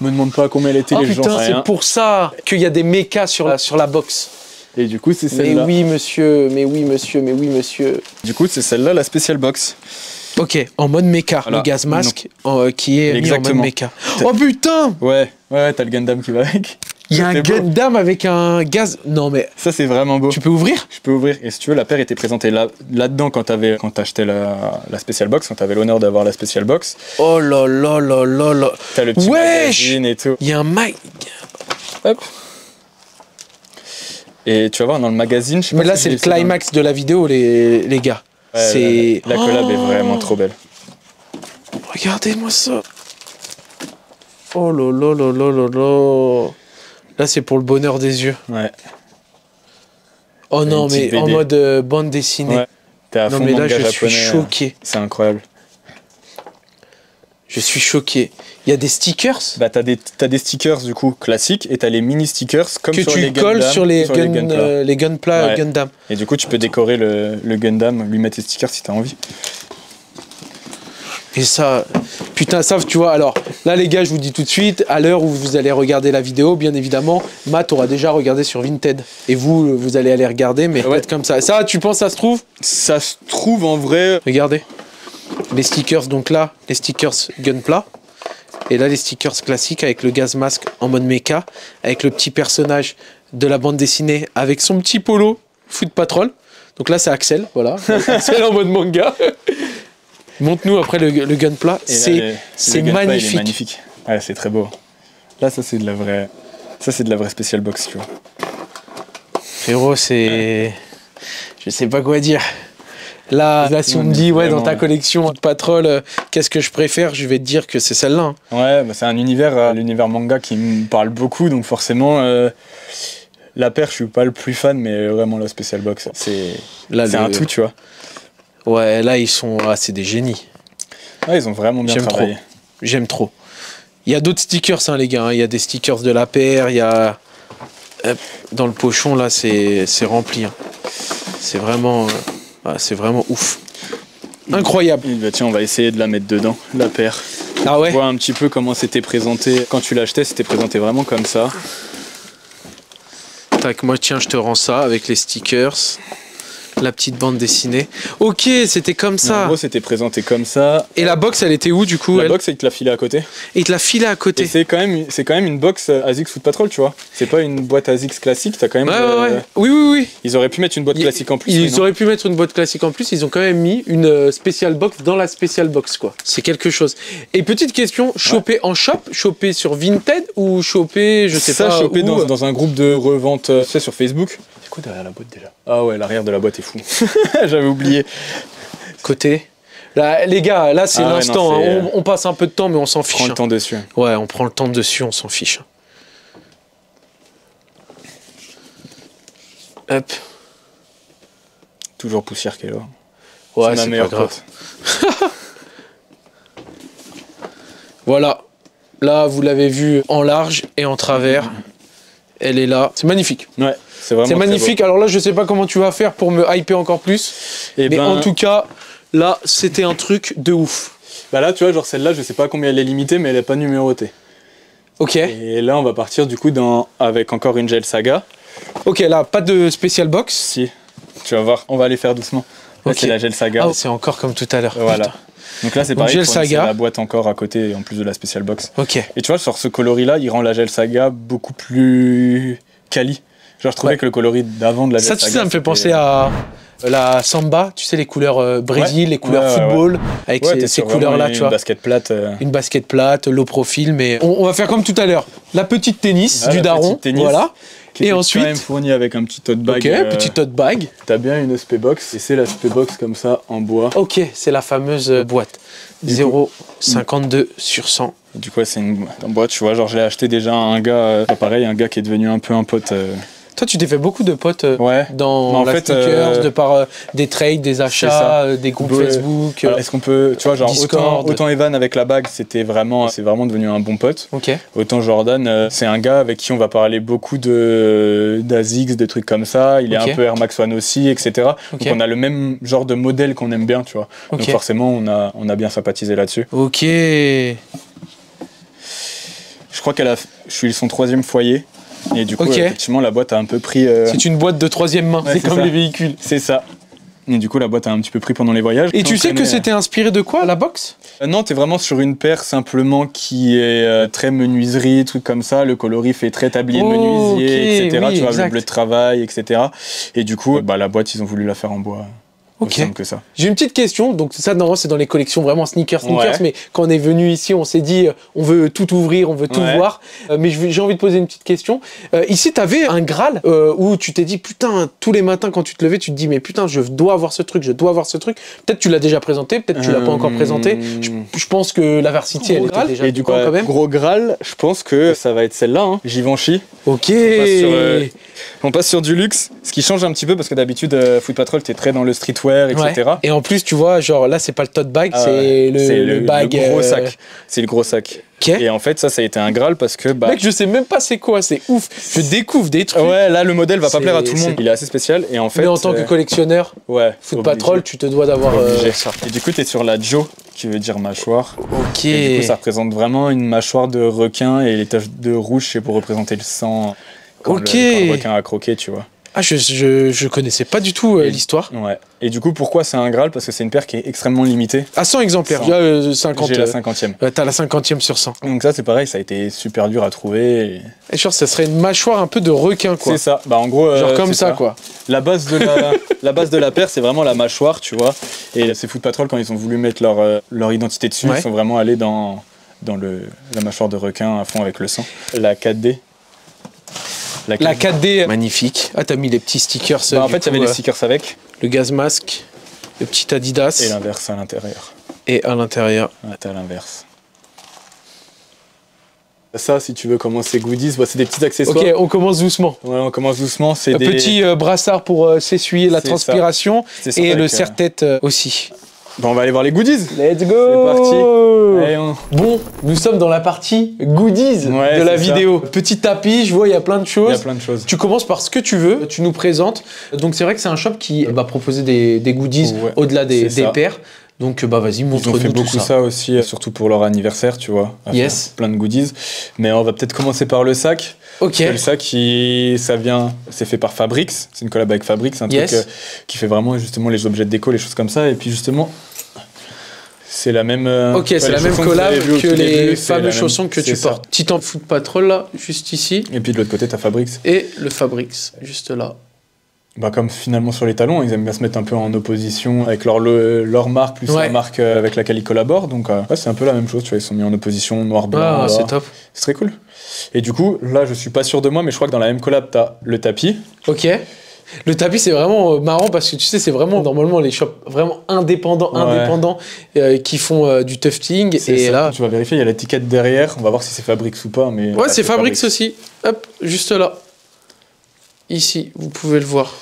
Me demande pas combien elle était, Oh les gens. putain, c'est pour ça qu'il y a des mechas sur la box. Et du coup, c'est Mais celle-là. oui, monsieur, mais oui, monsieur, mais oui, monsieur. Du coup, c'est celle-là, la spéciale box. Ok, en mode mecha, Voilà. le gaz masque qui est mis en mode Exactement. mecha. Oh putain, Ouais, t'as le Gundam qui va avec. il y a un C'est beau. Gundam avec un gaz. Non mais Ça, c'est vraiment beau. tu peux ouvrir? Je peux ouvrir. Et si tu veux, la paire était présentée là-dedans quand t'achetais la spéciale box, quand t'avais l'honneur d'avoir la spéciale box. Oh là là là là là. T'as le petit Wesh magazine et tout. Il y a un mag. Hop. Et tu vas voir dans le magazine, je sais Mais pas là si c'est je le l'ai fait dans climax de la vidéo les gars. Ouais, c'est la collab est Oh vraiment trop belle. Regardez-moi ça. Oh là là là là là là. Là c'est pour le bonheur des yeux. Ouais. Oh Une non petite mais en BD. mode bande dessinée. Ouais. T'es à Non fond mais là manga je suis japonais. choqué. C'est incroyable. Je suis choqué. Il y a des stickers Bah t'as des stickers du coup classiques et t'as les mini stickers comme que sur les tu colles Gundam, sur les Gunpla. Gunpla Ouais. Gundam. Et du coup tu peux décorer le Gundam, lui mettre tes stickers si t'as envie. Et ça, putain, ça, tu vois, alors, là, les gars, je vous dis tout de suite, à l'heure où vous allez regarder la vidéo, bien évidemment, Matt aura déjà regardé sur Vinted. Et vous allez aller regarder, mais Ouais. peut-être comme ça. Ça, tu penses, ça se trouve? Ça se trouve en vrai. Regardez. Les stickers, donc là, les stickers Gunpla. Et là, les stickers classiques avec le gaz masque en mode mecha, avec le petit personnage de la bande dessinée avec son petit polo Foot Patrol. Donc là, c'est Axel, voilà. Axel en mode manga. Montre-nous après le Gunpla. Et là, C'est le Gunpla, il est magnifique. magnifique. Ouais, c'est très beau. Là, ça c'est de la vraie. Ça c'est de la vraie spécial box, tu vois. Frérot, c'est. Je sais pas quoi dire. Là si on me dit, ouais, dans ta Vraiment, collection de Patrol, qu'est-ce que je préfère, je vais te dire que c'est celle-là. Hein. Ouais, bah, c'est un univers, l'univers manga qui me parle beaucoup, donc forcément, la paire, je suis pas le plus fan, mais vraiment la spécial box, c'est Là, un tout, tu vois. Ouais, là, ils sont. Ah, c'est des génies. Ouais, ils ont vraiment bien J'aime travaillé. trop. J'aime trop. Il y a d'autres stickers, hein, les gars. hein. Il y a des stickers de la paire, il y a. Hop, dans le pochon, là, c'est rempli. hein. C'est vraiment. C'est vraiment ouf. Incroyable. Et bah, tiens, on va essayer de la mettre dedans, la paire. Ah ouais? Voir un petit peu comment c'était présenté. Quand tu l'achetais, c'était présenté vraiment comme ça. Tac, moi, tiens, je te rends ça avec les stickers. La petite bande dessinée. Ok, c'était comme Mais ça. en gros, c'était présenté comme ça. Et la box, elle était où du coup La elle box, il te l'a filé à côté. Et il te l'a filé à Et côté. c'est quand même une box ASICS Foot Patrol, tu vois. C'est pas une boîte ASICS classique, t'as quand même. Ouais. Oui, oui, oui. Ils auraient pu mettre une boîte classique en plus. mais Ils non. auraient pu mettre une boîte classique en plus, ils ont quand même mis une spéciale box dans la spéciale box, quoi. C'est quelque chose. Et petite question, choper en shop, choper sur Vinted ou choper, je sais ça, pas chopé où dans un groupe de revente, tu sais, sur Facebook. C'est quoi derrière la boîte déjà? Ah ouais, l'arrière de la boîte est fou. J'avais oublié. côté. Là, les gars, là c'est Ah ouais, l'instant. non, c'est, hein. On passe un peu de temps, mais on s'en fiche. Prends le hein. temps dessus. Ouais, on prend le temps dessus, on s'en fiche. Hop. Toujours poussière qu'elle a. Ouais, ma c'est pas meilleure grave. pote. Voilà. Là, vous l'avez vu en large et en travers. Elle est là. C'est magnifique. Ouais, c'est vraiment C'est magnifique. Alors là, je sais pas comment tu vas faire pour me hyper encore plus. Mais en tout cas, là, c'était un truc de ouf. Bah là, tu vois, genre celle-là, je sais pas combien elle est limitée, mais elle est pas numérotée. Ok. Et là, on va partir du coup avec encore une Gel Saga. Ok, là, pas de spécial box. Si, tu vas voir, on va aller faire doucement. Là, Ok. c'est la Gel Saga. Ah, c'est encore comme tout à l'heure. Voilà. Putain. Donc là, c'est Donc, pareil, Gel c'est Saga. la boîte encore à côté, en plus de la spécial box. Ok. Et tu vois, sur ce coloris-là, il rend la Gel Saga beaucoup plus quali. Genre, je trouvais que le coloris d'avant de la Gel Ça, Saga... tu sais, ça me fait penser à la samba, tu sais, les couleurs Brésil, les couleurs football, avec ces couleurs-là, tu vois. Une basket plate. Une basket plate, low profil, mais on va faire comme tout à l'heure. La petite tennis du daron, voilà. Qui et est ensuite, quand même fourni avec un petit tote bag. Ok, petit tote bag. T'as bien une SP box, et c'est la SP box comme ça, en bois. Ok, c'est la fameuse boîte. 0,52 sur 100. Du coup, c'est une boîte, tu vois, genre je l'ai acheté déjà à un gars, pareil, un gars qui est devenu un peu un pote. Toi, tu t'es fait beaucoup de potes Ouais. dans la sneakers, de par des trades, des achats, des groupes Facebook. Alors, est-ce qu'on peut, tu vois, genre Discord. autant Evan avec la bague, c'est vraiment devenu un bon pote. Ok. Autant Jordan, c'est un gars avec qui on va parler beaucoup d'Asics, de trucs comme ça. Il est un peu Air Max One aussi, etc. Ok. Donc on a le même genre de modèle qu'on aime bien, tu vois. Ok. Donc forcément, on a bien sympathisé là-dessus. Ok. Je crois je suis son 3e foyer. Et du coup, effectivement, la boîte a un peu pris... C'est une boîte de 3e main, Ouais, c'est comme ça. les véhicules. C'est ça. Et du coup, la boîte a un petit peu pris pendant les voyages. Et tu sais que c'était inspiré de quoi, la box? Non, t'es vraiment sur une paire simplement qui est très menuiserie, truc comme ça. Le coloris fait très tablier de menuisier, etc. Oui, tu vois, exact. le bleu de travail, etc. Et du coup, la boîte, ils ont voulu la faire en bois. Aussi simple que ça. J'ai une petite question, donc ça normalement c'est dans les collections vraiment sneakers, Ouais. mais quand on est venu ici on s'est dit on veut tout ouvrir, on veut tout voir, mais j'ai envie de poser une petite question. Ici t'avais un Graal où tu t'es dit putain tous les matins quand tu te levais tu te dis mais putain je dois avoir ce truc, je dois avoir ce truc, peut-être tu l'as déjà présenté, peut-être tu l'as pas encore présenté, je pense que la Varsity elle était déjà et du coup, quand même. gros Graal, je pense que ça va être celle-là, hein. Givenchy. Ok. On passe sur du luxe, ce qui change un petit peu parce que d'habitude Foot Patrol t'es très dans le streetwear, etc. Ouais. Et en plus tu vois genre là c'est pas le tote bag, c'est le bag. Le gros sac. C'est le gros sac. Okay. Et en fait ça a été un Graal parce que mec je sais même pas c'est quoi, c'est ouf. Je découvre des trucs. Ouais là le modèle va pas plaire à tout le monde. Il est assez spécial et en fait. Mais en tant que collectionneur, Foot Patrol tu te dois d'avoir ça. Et du coup t'es sur la Joe qui veut dire mâchoire. Ok. Et du coup ça représente vraiment une mâchoire de requin et les taches de rouge c'est pour représenter le sang quand le requin a croqué, tu vois. Ah, je connaissais pas du tout l'histoire. Ouais. Et du coup, pourquoi c'est un Graal? Parce que c'est une paire qui est extrêmement limitée. À 100 exemplaires, 100. 50. J'ai la 50e. T'as la 50e sur 100. Donc ça, c'est pareil, ça a été super dur à trouver. Et genre, ça serait une mâchoire un peu de requin, quoi. C'est ça. Bah en gros, genre comme ça, quoi. La base de la paire, c'est vraiment la mâchoire, tu vois. Et c'est Foot Patrol, quand ils ont voulu mettre leur identité dessus, ils sont vraiment allés dans la mâchoire de requin à fond avec le sang. La 4D. La 4D, magnifique. Ah, t'as mis les petits stickers. En fait, il y avait les stickers avec. Le gaz masque, le petit Adidas. Et l'inverse à l'intérieur. Et à l'intérieur. Ouais, t'as l'inverse. Ça, si tu veux commencer goodies, c'est des petits accessoires. Ok, on commence doucement. Ouais, on commence doucement. C'est des petits brassards pour s'essuyer la transpiration. Et le serre-tête aussi. Bon, on va aller voir les goodies. Let's go. C'est parti. Allez, Bon, nous sommes dans la partie goodies de la vidéo. Petit tapis, je vois, il y a plein de choses. Il y a plein de choses. Tu commences par ce que tu veux, tu nous présentes. Donc c'est vrai que c'est un shop qui va proposer des goodies au-delà des paires. Donc vas-y, montre-nous tout ça. Ils ont fait beaucoup ça aussi, surtout pour leur anniversaire, tu vois. Yes. Plein de goodies. Mais on va peut-être commencer par le sac. Ok. Le sac, c'est fait par Fabrics. C'est une collab avec Fabrics, un truc qui fait vraiment justement les objets de déco, les choses comme ça. Et puis justement, c'est la même. Ok, c'est la même collab que les fameux chaussons que tu portes. Petit en Foot Patrol là, juste ici. Et puis de l'autre côté, t'as Fabrics. Et le Fabrics, juste là. Comme finalement sur les talons, ils aiment bien se mettre un peu en opposition avec leur marque plus la marque avec laquelle ils collaborent. Donc c'est un peu la même chose, tu vois, ils sont mis en opposition noir-blanc. Ah, c'est top. C'est très cool. Et du coup, là, je suis pas sûr de moi, mais je crois que dans la même collab, t'as le tapis. Ok. Le tapis, c'est vraiment marrant parce que tu sais, c'est vraiment normalement les shops vraiment indépendants qui font du tufting. Et là, tu vas vérifier, il y a l'étiquette derrière. On va voir si c'est Fabrics ou pas. Mais ouais, c'est Fabrics aussi. Hop, juste là. Ici, vous pouvez le voir.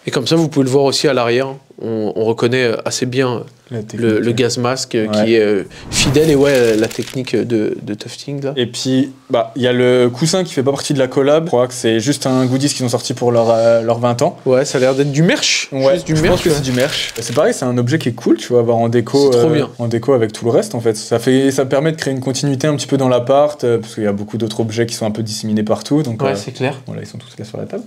Et comme ça, vous pouvez le voir aussi à l'arrière. On reconnaît assez bien le gaz masque qui est fidèle et la technique de tufting là. Et puis, il y a le coussin qui fait pas partie de la collab. Je crois que c'est juste un goodies qu'ils ont sorti pour leur 20 ans. Ouais, ça a l'air d'être du merch. Ouais, juste du je merch, pense que c'est du merch. C'est pareil, c'est un objet qui est cool, tu vois, avoir en déco. C'est trop bien. En déco avec tout le reste, en fait. Ça permet de créer une continuité un petit peu dans l'appart, parce qu'il y a beaucoup d'autres objets qui sont un peu disséminés partout. Donc, ouais, c'est clair. Bon, là, ils sont tous là sur la table.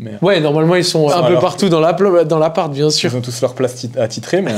Mais... Ouais, normalement, ils sont un peu partout dans l'appart, bien sûr. Ils ont tous leur place attitrée, mais...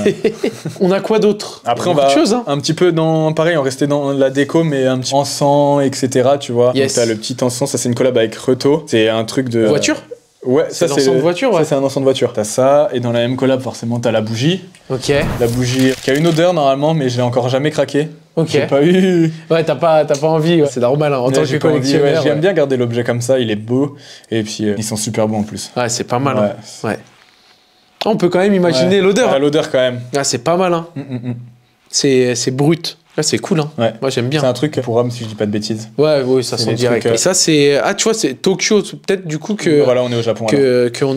On a quoi d'autre? Après, on va un petit peu pareil, on restait dans la déco, mais un petit encens, etc., tu vois. Yes. Donc, t'as le petit encens, ça, c'est une collab avec Reto. C'est un truc de... Voiture? Ouais, ça c'est un encens de voiture, ouais. Ça c'est un encens de voiture. T'as ça, et dans la même collab, forcément, t'as la bougie. Ok. La bougie qui a une odeur normalement, mais je l'ai encore jamais craqué. Ok. J'ai pas eu. Ouais, t'as pas envie. Ouais. C'est normal, hein, en tant que collectionneur. J'aime bien garder l'objet comme ça, il est beau, et puis ils sont super beaux en plus. Ouais, c'est pas mal. Hein. Ouais. On peut quand même imaginer l'odeur. Ah, l'odeur quand même. Ah, c'est pas mal. Hein. C'est brut. Ah, c'est cool, hein. Ouais. Moi, j'aime bien. C'est un truc pour hommes, si je dis pas de bêtises. Ouais, ça sent direct. Et ça, c'est... Ah, tu vois, c'est Tokyo, peut-être du coup que... Voilà, on est au Japon. Qu'on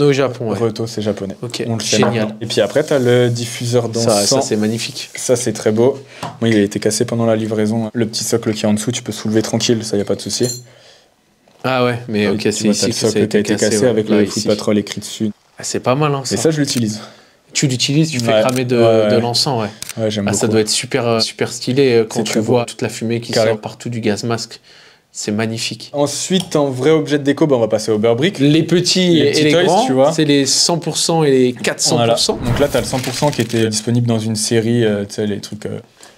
est au Japon, ouais. Reto, c'est japonais. Ok, on le sait génial. maintenant. Et puis après, t'as le diffuseur d'encens. Ça c'est magnifique. Ça, c'est très beau. Moi, il a été cassé pendant la livraison. Le petit socle qui est en dessous, tu peux soulever tranquille, ça, y a pas de souci. Ah ouais, mais ok, c'est ici que ça a été cassé avec le Foot Patrol écrit dessus. Ah, c'est pas mal, hein, ça. Et ça, je l'utilise. Tu l'utilises, tu fais cramer de l'encens, ouais. Ouais, j'aime beaucoup. Ça doit être super stylé quand tu vois toute la fumée qui sort partout du gaz masque. C'est magnifique. Ensuite, en vrai objet de déco, on va passer au beurre brick. Les petits et les grands, tu vois. C'est les 100% et les 400%. Voilà. Donc là, tu as le 100% qui était disponible dans une série, tu sais, les trucs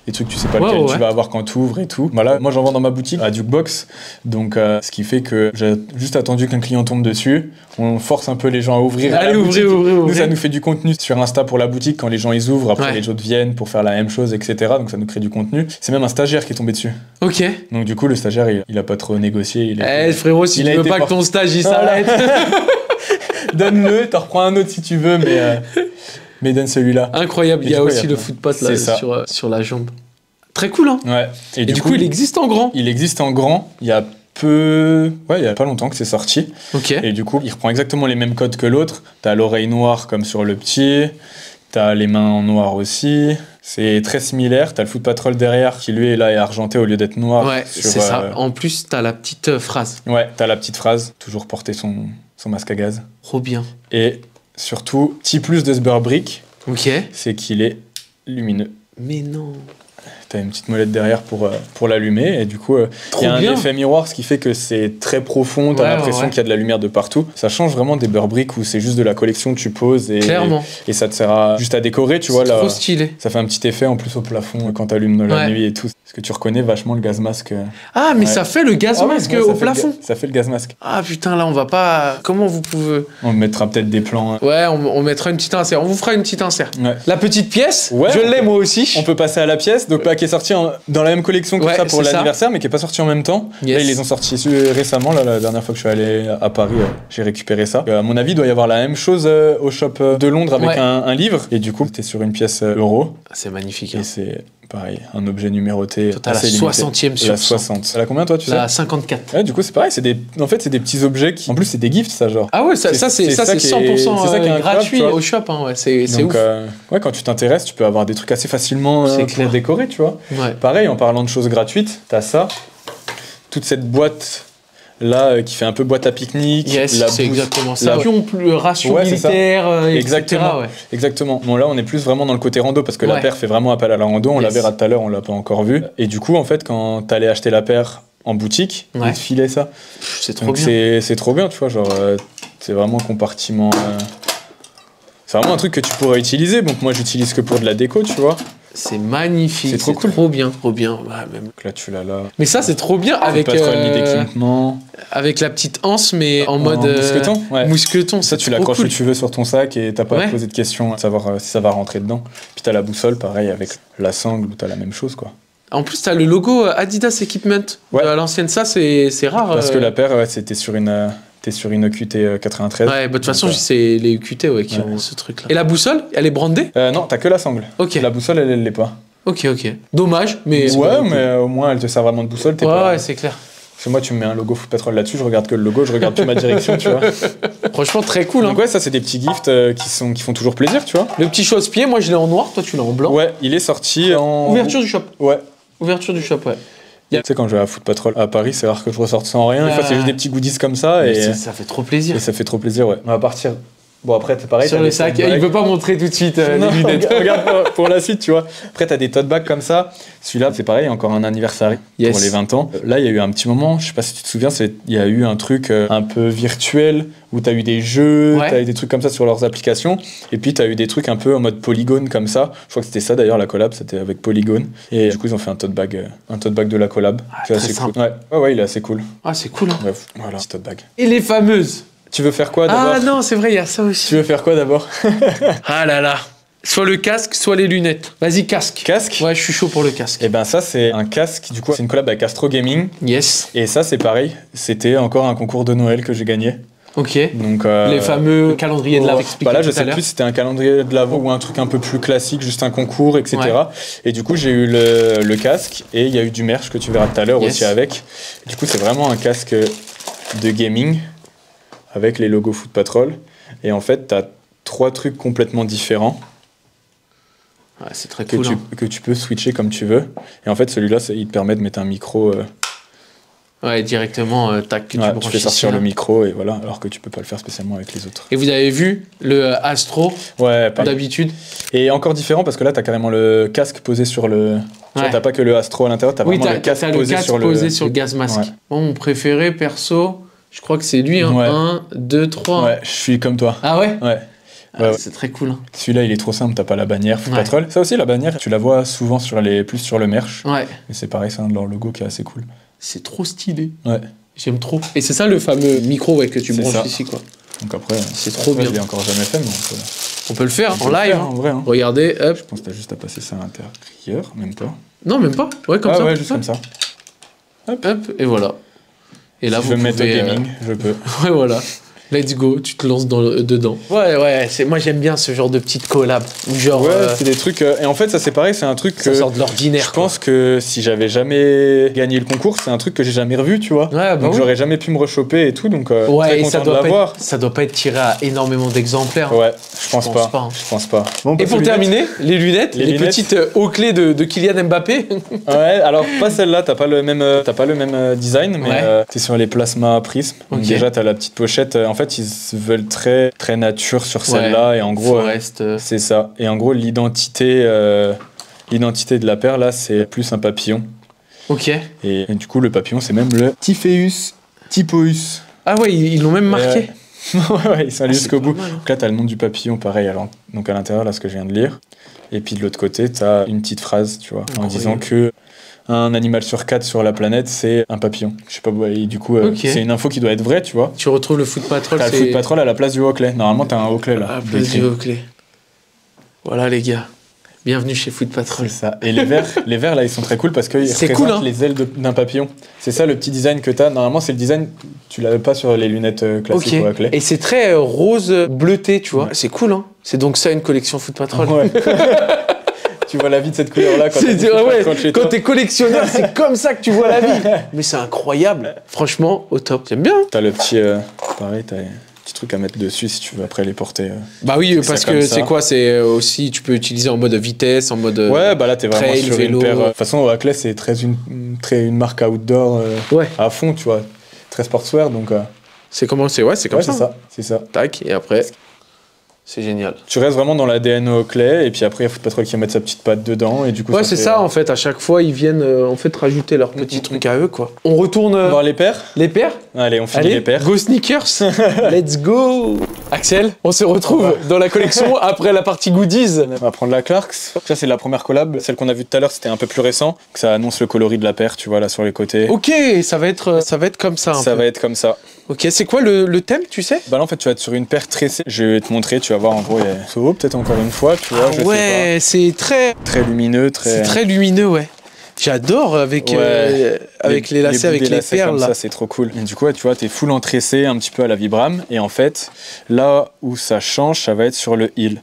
tu sais pas lequel tu vas avoir quand tu ouvres et tout. Voilà, moi j'en vends dans ma boutique à Jukebox, donc ce qui fait que j'ai juste attendu qu'un client tombe dessus. On force un peu les gens à ouvrir. Allez, ouvrez. Nous, ça nous fait du contenu sur Insta pour la boutique quand les gens ils ouvrent, après les autres viennent pour faire la même chose, etc. Donc ça nous crée du contenu. C'est même un stagiaire qui est tombé dessus. Ok. Donc du coup, le stagiaire, il a pas trop négocié. Frérot, si tu veux pas que ton stage il s'arrête, donne-le, t'en reprends un autre si tu veux, mais donne celui-là. Incroyable, il y a aussi le footpath là sur la jambe. Très cool, hein. Ouais. Et du coup, il existe en grand. Il existe en grand. Il y a il y a pas longtemps que c'est sorti. Ok. Et du coup, il reprend exactement les mêmes codes que l'autre. T'as l'oreille noire comme sur le petit. T'as les mains en noir aussi. C'est très similaire. T'as le Foot Patrol derrière qui lui est là et argenté au lieu d'être noir. Ouais, c'est ça. En plus, t'as la petite phrase. Ouais, t'as la petite phrase. Toujours porter son masque à gaz. Trop bien. Et surtout, petit plus de ce beurre brick. Ok. C'est qu'il est lumineux. Mais non. T'as une petite molette derrière pour l'allumer et du coup il y a un effet miroir, ce qui fait que c'est très profond, t'as l'impression qu'il y a de la lumière de partout. Ça change vraiment des beurre brick où c'est juste de la collection que tu poses et ça te sert juste à décorer, tu vois. C'est trop stylé. Ça fait un petit effet en plus au plafond quand t'allumes la nuit et tout. Parce que tu reconnais vachement le gaz masque. Ah mais ça fait le gaz masque au plafond. Ça fait le gaz masque. Ah putain, là on va pas... Comment vous pouvez... On mettra peut-être des plans. Ouais, on mettra une petite insert. On vous fera une petite insert. Ouais. La petite pièce, ouais, je l'ai moi aussi. On peut passer à la pièce, donc qui est sorti dans la même collection que ça pour l'anniversaire, mais qui est pas sorti en même temps. Là, ils les ont sortis récemment. Là, la dernière fois que je suis allé à Paris, j'ai récupéré ça. À mon avis, il doit y avoir la même chose au shop de Londres avec un livre. Et du coup, t'es sur une pièce euro. C'est magnifique. Et c'est pareil, un objet numéroté. Toi, t'as la 60e sur la 60. Elle a combien, toi, tu sais? La 54. Ouais, du coup, c'est pareil. En fait, c'est des petits objets qui. En plus, c'est des gifts, ça, genre. Ah ouais, ça c'est 100% gratuit au shop. Hein, ouais, c'est ouf. Ouais, quand tu t'intéresses, tu peux avoir des trucs assez facilement pour décorer, tu vois. Ouais. Pareil, en parlant de choses gratuites, t'as ça. Toute cette boîte. Là, qui fait un peu boîte à pique-nique. Yes, c'est exactement ça. Le ratio militaire, exactement. Exactement. Bon, là, on est plus vraiment dans le côté rando parce que la paire fait vraiment appel à la rando. On la verra tout à l'heure, on l'a pas encore vu. Et du coup, en fait, quand t'allais acheter la paire en boutique, ils te filaient ça. C'est trop bien. C'est trop bien, tu vois. Genre, c'est vraiment compartiment. C'est vraiment un truc que tu pourrais utiliser. Donc, moi, j'utilise que pour de la déco, tu vois. C'est magnifique, c'est trop cool. Trop bien. Ouais, même. Donc là, tu l'as là. Mais ça, c'est trop bien avec avec la petite anse, mais en mode mousqueton. Ouais. Mousqueton. Ça, tu l'accroches où tu veux sur ton sac et t'as pas à te poser de questions à savoir si ça va rentrer dedans. Puis t'as la boussole, pareil, avec la sangle où t'as la même chose, quoi. En plus, t'as le logo Adidas Equipment à l'ancienne. Ça, c'est rare. Parce que la paire, c'était sur une. T'es sur une EQT 93. Ouais, de toute façon, c'est les EQT qui ont ce truc-là. Et la boussole, elle est brandée? Non, t'as que la sangle. Ok. La boussole, elle l'est pas. Ok. Dommage, mais... Ouais, mais au moins, elle te sert vraiment de boussole. Ouais, c'est clair. Parce que moi, tu me mets un logo Foot Patrol là-dessus, je regarde que le logo, je regarde plus ma direction, tu vois. Franchement, très cool. Hein. Donc ouais, ça, c'est des petits gifts qui font toujours plaisir, tu vois. Le petit chausse-pied, moi, je l'ai en noir, toi, tu l'as en blanc. Ouais, il est sorti en... Ouverture du shop. Ouais. Ouverture du shop, ouais. Tu sais, quand je vais à Foot Patrol à Paris, c'est rare que je ressorte sans rien. Une fois, c'est juste des petits goodies comme ça. Et ça fait trop plaisir. ça fait trop plaisir, ouais. On va partir. Bon, après, c'est pareil. Sur le sac, il veut pas montrer tout de suite non, les lunettes. regarde pour la suite, tu vois. Après, t'as des tote bags comme ça. Celui-là, c'est pareil, encore un anniversaire pour les 20 ans. Là, il y a eu un petit moment, je sais pas si tu te souviens, il y a eu un truc un peu virtuel où t'as eu des jeux, t'as eu des trucs comme ça sur leurs applications. Et puis, t'as eu des trucs un peu en mode polygone comme ça. Je crois que c'était ça d'ailleurs, la collab, c'était avec Polygone. Et du coup, ils ont fait un tote bag de la collab. C'est assez cool. Ouais, il est assez cool. Ah, c'est cool. Hein. Bref, voilà, petit tote bag. Et les fameuses. Tu veux faire quoi d'abord? Ah non, c'est vrai, il y a ça aussi. Tu veux faire quoi d'abord? Ah là là. Soit le casque, soit les lunettes. Vas-y, casque. Casque? Ouais, je suis chaud pour le casque. Et ben ça, c'est un casque, du coup, c'est une collab avec Astro Gaming. Yes. Et ça, c'est pareil. C'était encore un concours de Noël que j'ai gagné. Ok. Donc, les fameux calendriers de l'Avent. Bah là, je sais plus si c'était un calendrier de l'Avent ou un truc un peu plus classique, juste un concours, etc. Ouais. Et du coup, j'ai eu le casque et il y a eu du merch que tu verras tout à l'heure aussi avec. Du coup, c'est vraiment un casque de gaming avec les logos Foot Patrol. Et en fait, tu as 3 trucs complètement différents. Ouais, c'est très cool. Que tu peux switcher comme tu veux. Et en fait, celui-là, il te permet de mettre un micro. Ouais, directement, tac, tu fais sortir le micro et voilà, alors que tu peux pas le faire spécialement avec les autres. Et vous avez vu le Astro d'habitude. Et encore différent parce que là, tu as carrément le casque posé sur le. Tu vois, t'as pas que le Astro à l'intérieur, tu as vraiment le casque posé sur le gaz masque. Ouais. Bon, mon préféré, perso. Je crois que c'est lui, hein. 1, 2, 3. Ouais, je suis comme toi. Ah ouais? Ouais. C'est très cool. Hein. Celui-là, il est trop simple, t'as pas la bannière Foot Patrol. Ça aussi, la bannière, tu la vois souvent plus sur le merch. Ouais. Et c'est pareil, c'est un de leurs logos qui est assez cool. C'est trop stylé. Ouais. J'aime trop. Et c'est ça le fameux micro que tu branches ici, quoi. Donc après, c'est trop bien. Je l'ai encore jamais fait, mais on peut le faire en live. En vrai, hein. Regardez, hop. Je pense que t'as juste à passer ça à l'intérieur, même pas. Non, même pas. Ouais, comme ça. Ouais, juste comme ça. Hop, et voilà. Et là, si je veux me mettre au gaming, je peux. Ouais, voilà. Let's go, tu te lances dedans. Ouais, moi j'aime bien ce genre de petites collabs. Genre, c'est des trucs. Et en fait, ça c'est pareil, c'est un truc. Ça sort de l'ordinaire. Je pense que si j'avais jamais gagné le concours, c'est un truc que j'ai jamais revu, tu vois. Ouais, donc j'aurais jamais pu me rechoper et tout, donc très content de l'avoir. Ça doit pas être tiré à énormément d'exemplaires. Ouais, je pense pas. Hein. Je pense pas. Bon, et pour terminer, les lunettes, les petites hauts-clés de Kylian Mbappé. Ouais, alors pas celle-là, t'as pas le même design, mais t'es sur les plasma prisme. Donc déjà, t'as la petite pochette. En fait, ils veulent très très nature sur celle-là et en gros c'est ça. Et en gros l'identité de la paire là, c'est plus un papillon. Ok. Et du coup le papillon c'est même le Typheus typoeus. Ah ouais, ils l'ont même marqué. Ouais, ils sont allés jusqu'au bout. Mal, hein. Donc là t'as le nom du papillon pareil donc à l'intérieur là ce que je viens de lire. Et puis de l'autre côté t'as une petite phrase, tu vois, en disant que un animal sur 4 sur la planète, c'est un papillon. Je sais pas, du coup, c'est une info qui doit être vraie, tu vois. Tu retrouves le Foot Patrol. T'as le Foot Patrol à la place du haut-clé. Normalement, t'as un haut-clé là. À la place du haut-clé. Voilà, les gars. Bienvenue chez Foot Patrol. C'est ça. Et les verts là, ils sont très cool parce qu'ils représentent les ailes d'un papillon. C'est ça le petit design que t'as. Normalement, c'est le design, tu l'avais pas sur les lunettes classiques au haut-clé. Et c'est très rose bleuté, tu vois. C'est cool, hein. C'est donc ça une collection Foot Patrol. Ouais. Tu vois la vie de cette couleur-là quand t'es collectionneur, c'est comme ça que tu vois la vie. Mais c'est incroyable. Franchement, au top. J'aime bien. T'as le petit... pareil, t'as un petit truc à mettre dessus si tu veux après les porter. Bah oui, parce que c'est quoi? C'est aussi, tu peux utiliser en mode vitesse, en mode ouais, bah là, t'es vraiment trail, sur vélo. Une paire... De toute façon, au Hackley, c'est une marque outdoor à fond, tu vois. Très sportswear, donc... C'est comment? C'est comme ça. C'est ça. Tac, et après... C'est génial. Tu restes vraiment dans l'ADN au clé et puis après il y a Foot Patrol qui va mettre sa petite patte dedans et du coup c'est ça en fait, à chaque fois ils viennent en fait rajouter leurs petits trucs à eux quoi. On retourne voir les paires. Les paires. Allez, on finit les paires. Go sneakers. Let's go. Axel, on se retrouve dans la collection après la partie goodies. On va prendre la Clarks. Ça c'est la première collab, celle qu'on a vue tout à l'heure, c'était un peu plus récent, que ça annonce le coloris de la paire, tu vois là sur les côtés. OK, ça va être comme ça va être comme ça. OK, c'est quoi le thème, tu sais? Bah là en fait, tu vas être sur une paire tressée. Je vais te montrer, tu vas voir en gros, il y a Soho peut-être encore une fois, tu vois, je sais pas. C'est très lumineux, C'est très lumineux, ouais. J'adore avec les lacets avec les perles comme là. Ça, c'est trop cool. Et du coup, tu vois, t'es full en tressé, un petit peu à la Vibram. Et en fait, là où ça change, ça va être sur le heel.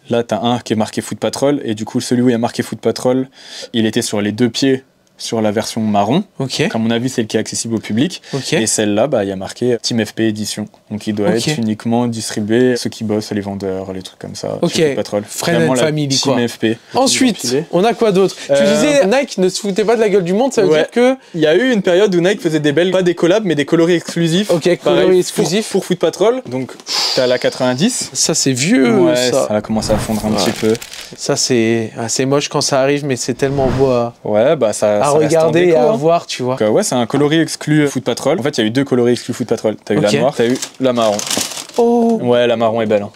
Là, t'as un qui est marqué Foot Patrol. Et du coup, celui où il y a marqué Foot Patrol, il était sur les 2 pieds sur la version marron. Ok. À mon avis, c'est le qui est accessible au public. Ok. Et celle-là, il y a marqué Team FP Edition. Donc il doit Ok. être uniquement distribué ceux qui bossent, les vendeurs, les trucs comme ça. Ok. Chez Patrol. Friend Vraiment and la family, Team quoi. FP. Ensuite, on a quoi d'autre? Tu disais Nike ne se foutait pas de la gueule du monde, ça veut Ouais. dire que... Il y a eu une période où Nike faisait des belles, pas des collabs, mais des coloris exclusifs. Ok, Pareil, coloris exclusifs. pour Foot Patrol. Donc t'as la 90. Ça c'est vieux, Ouais, ça. ça a commencé à fondre un Ouais. petit peu. Ça c'est assez moche quand ça arrive, mais c'est tellement beau Ouais, bah ça. à ça reste en regarder déco, et à hein. voir, tu vois. Donc, ouais, c'est un coloris exclu Foot Patrol. En fait, il y a eu 2 coloris exclus Foot Patrol. T'as eu Ok. la noire, t'as eu la marron. Oh Ouais, la marron est belle. Hein.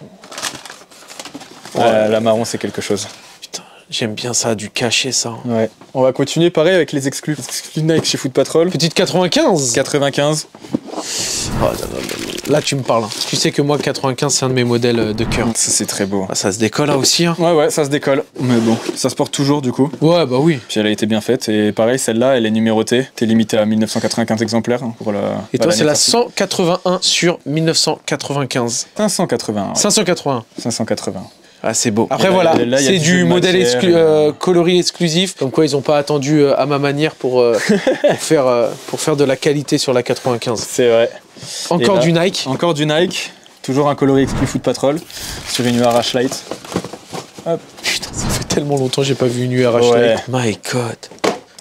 Ouais. La marron, c'est quelque chose. putain, j'aime bien ça, du cachet ça. Ouais. On va continuer pareil avec les exclus. Les exclus Nike chez Foot Patrol. Petite 95. 95. Oh, non, non, non. Là tu me parles. Hein. Tu sais que moi 95 c'est un de mes modèles de cœur. Ça, c'est très beau. Ah, ça se décolle là aussi. Hein. Ouais, ça se décolle. Mais bon, ça se porte toujours du coup. Ouais, bah oui. Puis elle a été bien faite. Et pareil, celle-là, elle est numérotée. T'es limité à 1995 exemplaires hein, pour la. Et toi c'est la l'anniversaire. 181 sur 1995. 580. Ouais. 581. 580. Ah c'est beau. Après là, voilà, là, il y a c'est du jeu du de modèle matière, coloris exclusif. Comme quoi ils ont pas attendu à ma manière pour faire de la qualité sur la 95. C'est vrai. Encore Et là, du Nike. Encore du Nike. Toujours un coloris exclu Foot Patrol. Sur une URH Light. Putain, ça fait tellement longtemps que j'ai pas vu une URH. Ouais. My God.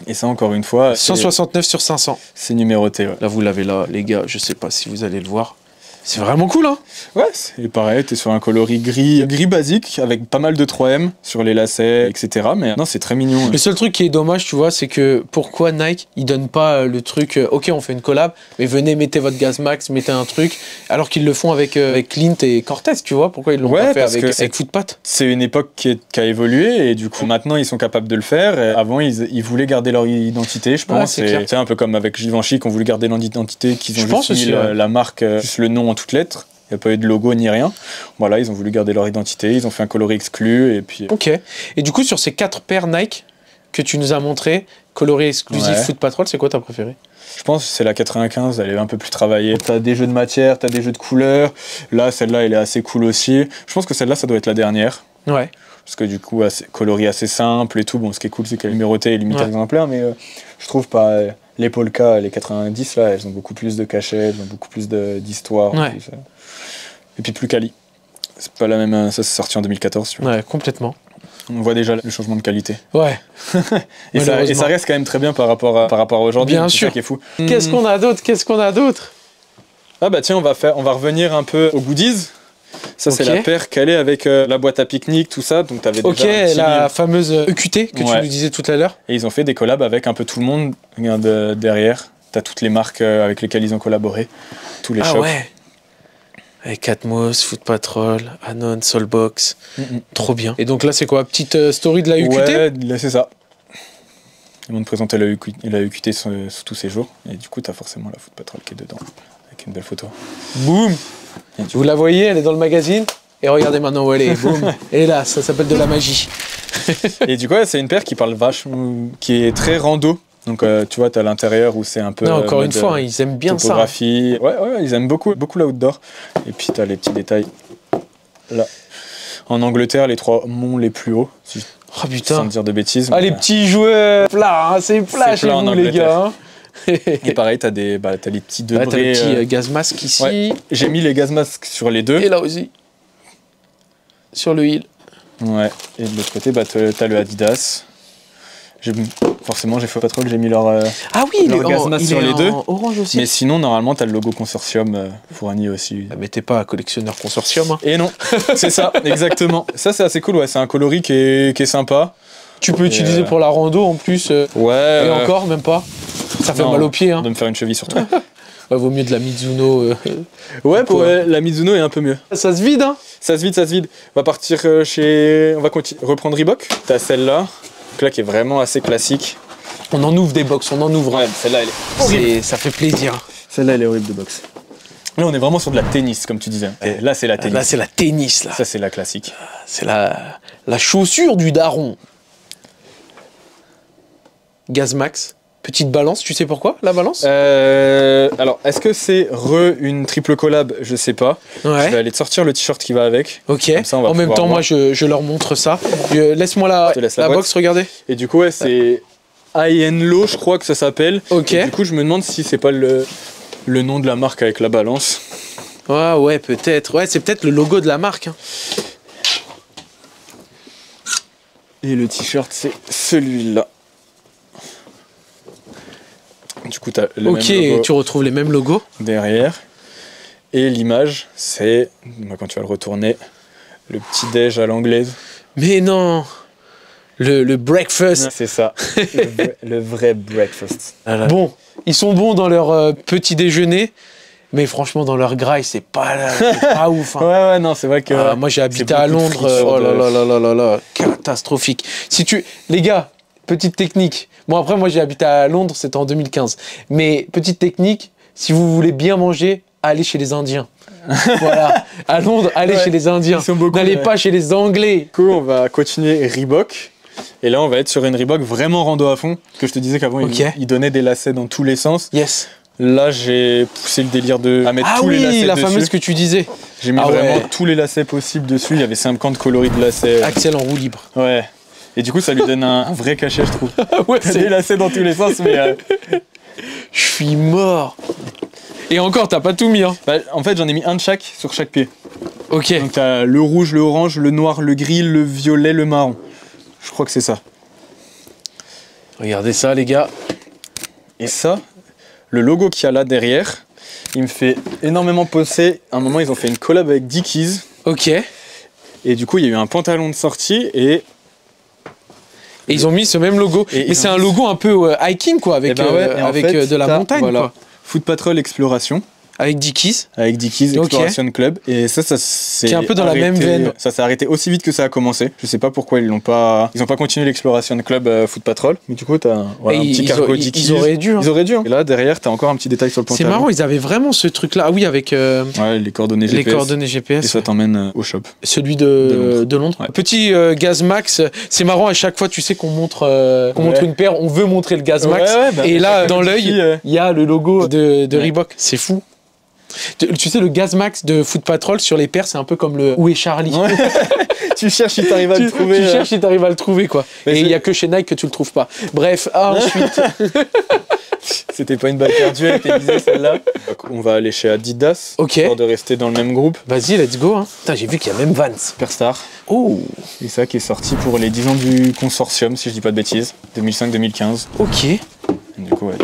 Et ça, encore une fois, 169 sur 500. c'est numéroté. Ouais. Là vous l'avez là, les gars. Je sais pas si vous allez le voir. C'est vraiment cool, hein. Ouais, c'est pareil, t'es sur un coloris gris basique avec pas mal de 3M sur les lacets, etc. Mais non, c'est très mignon. Le seul truc qui est dommage, tu vois, c'est que pourquoi Nike, ils donnent pas le truc, ok, on fait une collab, mais venez, mettez votre gaz max, mettez un truc, alors qu'ils le font avec Clint et Cortez, tu vois, pourquoi ils l'ont Ouais, pas fait parce que avec Footpat? C'est une époque qui a évolué et du coup maintenant ils sont capables de le faire. Et avant ils voulaient garder leur identité, je Ouais, pense. c'est clair. C'est un peu comme avec Givenchy qui ont voulu garder l'identité, qu'ils ont Je pense juste mis aussi, ouais. la marque, juste le nom en toutes lettres. Il n'y a pas eu de logo ni rien. Voilà, ils ont voulu garder leur identité, ils ont fait un coloris exclu et puis. Ok. Et du coup, sur ces 4 paires Nike que tu nous as montré, coloris exclusif Ouais. Foot Patrol, c'est quoi ta préférée? Je pense que c'est la 95, elle est un peu plus travaillée. T'as des jeux de matière, t'as des jeux de couleurs. Là, celle-là, elle est assez cool aussi. Je pense que celle-là, ça doit être la dernière. Ouais. Parce que du coup, coloris assez simple et tout. Bon, ce qui est cool, c'est qu'elle est numérotée et limitée Ouais. exemplaires, mais je trouve pas. Les Polka, les 90, là, elles ont beaucoup plus de cachet, elles ont beaucoup plus d'histoire. Ouais. Plus, et puis plus quali. C'est pas la même. Ça, c'est sorti en 2014, tu vois. Ouais, complètement. On voit déjà le changement de qualité. Ouais. Et ça Malheureusement. reste quand même très bien par rapport à aujourd'hui. Bien c'est sûr. ça qui est fou. Qu'est-ce qu'on a d'autre? Qu'est-ce qu'on a d'autre? Ah bah tiens, on va revenir un peu aux goodies. Ça, c'est Ok. la paire calée avec la boîte à pique-nique, tout ça. Donc t'avais Ok, déjà un petit la livre. fameuse EQT que tu Ouais. nous disais tout à l'heure. Et ils ont fait des collabs avec un peu tout le monde. Regarde derrière, t'as toutes les marques avec lesquelles ils ont collaboré. Tous les Ah shops. ouais. Avec Atmos, Foot Patrol, Anon, Soulbox. Trop bien. Et donc là, c'est quoi? Petite story de la UQT? Ouais, là c'est ça. Ils vont te présenter la UQT sur tous ces jours. Et du coup, t'as forcément la Foot Patrol qui est dedans. Avec une belle photo. Boum. Et du Vous la voyez, elle est dans le magazine. Et regardez maintenant où elle est. Boum. Et là, ça s'appelle de la magie. Et du coup, ouais, c'est une paire qui parle vachement, qui est très rando. Donc, tu vois, t'as l'intérieur où c'est un peu. Non, encore une mode, fois, hein, ils aiment bien ça. topographie. Ouais, ils aiment beaucoup l'outdoor. Et puis, t'as les petits détails. Là. En Angleterre, les 3 monts les plus hauts, si Oh sans putain. dire de bêtises. Ah, mais, les petits jouets plats, hein, c'est plat C'est chez plat en vous, les Angleterre. gars. Hein. Et pareil, t'as les petits Là, t'as le debrés. petit gaz masque ici. ouais. J'ai mis les gaz masques sur les deux. Et là aussi. Sur le hill. Ouais. Et de l'autre côté, t'as le Adidas. Forcément, j'ai fait Patrol, j'ai mis leur. Ah oui, il est, Leur gaz masque il sur est les deux. en orange aussi. Mais sinon, normalement, t'as le logo consortium Fourani aussi. Ah, mais t'es pas collectionneur consortium. Hein. Et non, c'est ça, exactement. Ça, c'est assez cool, ouais. C'est un coloris qui est sympa. Tu peux utiliser pour la rando en plus. Ouais. Et encore, même pas. Ça fait non, mal aux pieds. Hein. De me faire une cheville sur toi. Ouais, vaut mieux de la Mizuno. Ouais, pour Quoi. la Mizuno est un peu mieux. Ça se vide, hein. Ça se vide. On va partir On va reprendre Reebok. T'as celle-là. Donc là, qui est vraiment assez classique. On en ouvre des box, on en ouvre. Ouais, celle-là, elle est horrible. Ça fait plaisir. Celle-là, elle est horrible de boxe. Là, on est vraiment sur de la tennis, comme tu disais. Et là, c'est la tennis. Là, c'est la tennis, là. Ça, c'est la classique. C'est la chaussure du daron. Gaz Max. Petite balance, tu sais pourquoi, la balance? Alors, est-ce que c'est une triple collab? Je sais pas. Je vais Ouais. aller te sortir le t-shirt qui va avec. Ok. Comme ça, on va En même pouvoir temps, voir. moi, je leur montre ça. Laisse-moi Je te laisse la boîte. box, regardez. Et du coup, ouais, c'est High and Low, je crois que ça s'appelle. Ok. Et du coup, je me demande si c'est pas le nom de la marque avec la balance. Ah ouais, peut-être. Ouais, c'est peut-être le logo de la marque. Hein. Et le t-shirt, c'est celui-là. Du coup, tu as le Ok, même logo tu retrouves les mêmes logos. derrière. Et l'image, c'est, quand tu vas le retourner, le petit déj à l'anglaise. Mais non, le breakfast. C'est ça, le vrai breakfast. Bon, ils sont bons dans leur petit déjeuner, mais franchement, dans leur graille, c'est pas ouf. Hein. Ouais, non, c'est vrai que... Moi, j'ai habité c'est à beaucoup de Londres. friture Oh de- là là, catastrophique. Les gars, petite technique. Bon, après, moi, j'ai habité à Londres, c'était en 2015. Mais petite technique, si vous voulez bien manger, allez chez les Indiens. Voilà, à Londres, allez Ouais, chez les Indiens. ils sont beaucoup, N'allez ouais. pas chez les Anglais. Du coup, on va continuer Reebok. Et là, on va être sur une Reebok vraiment rando à fond. Que je te disais qu'avant, Ok. il donnait des lacets dans tous les sens. Yes. Là, j'ai poussé le délire à mettre Ah tous les oui, lacets la dessus. fameuse que tu disais. J'ai mis Ah vraiment ouais. tous les lacets possibles dessus. Il y avait 50 coloris de lacets. Axel en roue libre. Ouais. Et du coup, ça lui donne un vrai cachet, je trouve. Ouais, T'as des lacets dans tous les sens, mais... Je suis mort. Et encore, t'as pas tout mis, hein. en fait, j'en ai mis un de chaque sur chaque pied. Ok. Donc t'as le rouge, le orange, le noir, le gris, le violet, le marron. Je crois que c'est ça. Regardez ça, les gars. Et ça, le logo qu'il y a là derrière, il me fait énormément penser. À un moment, ils ont fait une collab avec Dickies. Ok. Et Et du coup, il y a eu un pantalon de sortie et... ils ont mis ce même logo. Et Mais ils c'est ont un mis- logo un peu hiking, quoi, avec, Eh ben ouais, et en avec fait, de la t'as- montagne, voilà. quoi. Foot Patrol Exploration Avec Dickies. avec Dickies Ok. Exploration Club. Et ça c'est Qui est un peu dans la même veine. Ça s'est arrêté aussi vite que ça a commencé. Je sais pas pourquoi ils ont pas continué l'Exploration Club Foot Patrol. Mais du coup, t'as voilà, Et un petit cargo Dickies. ils auraient dû. Hein. Ils auraient dû. Hein. Et là, derrière, t'as encore un petit détail sur le C'est pantalon. marrant, ils avaient vraiment ce truc-là. Ah oui, avec Ouais, les coordonnées les GPS. coordonnées Et GPS. ça t'emmène au shop. Celui De de Londres. Ouais. Petit Gaz Max. C'est marrant, à chaque fois, tu sais qu'on montre, montre une paire, on veut montrer le Gaz Max. Ouais, bah, et là, chaque dans petit, l'œil, il y a le logo de Ouais. Reebok. C'est fou. Tu sais, le Gaz Max de Foot Patrol sur les paires, c'est un peu comme le Où est Charlie. Ouais. Tu cherches si t'arrives à le trouver. Tu cherches si t'arrives à le trouver, quoi. Mais Et il c'est- n'y a que chez Nike que tu le trouves pas. Bref, ensuite. C'était pas une balle perdue, elle était visée celle-là. On va aller chez Adidas. Ok. Histoire de rester dans le même groupe. Vas-y, let's go. Hein. Putain, j'ai vu qu'il y a même Vans. Superstar. Oh, Et ça qui est sorti pour les 10 ans du consortium, si je dis pas de bêtises. 2005-2015. ok. Et du coup, ouais.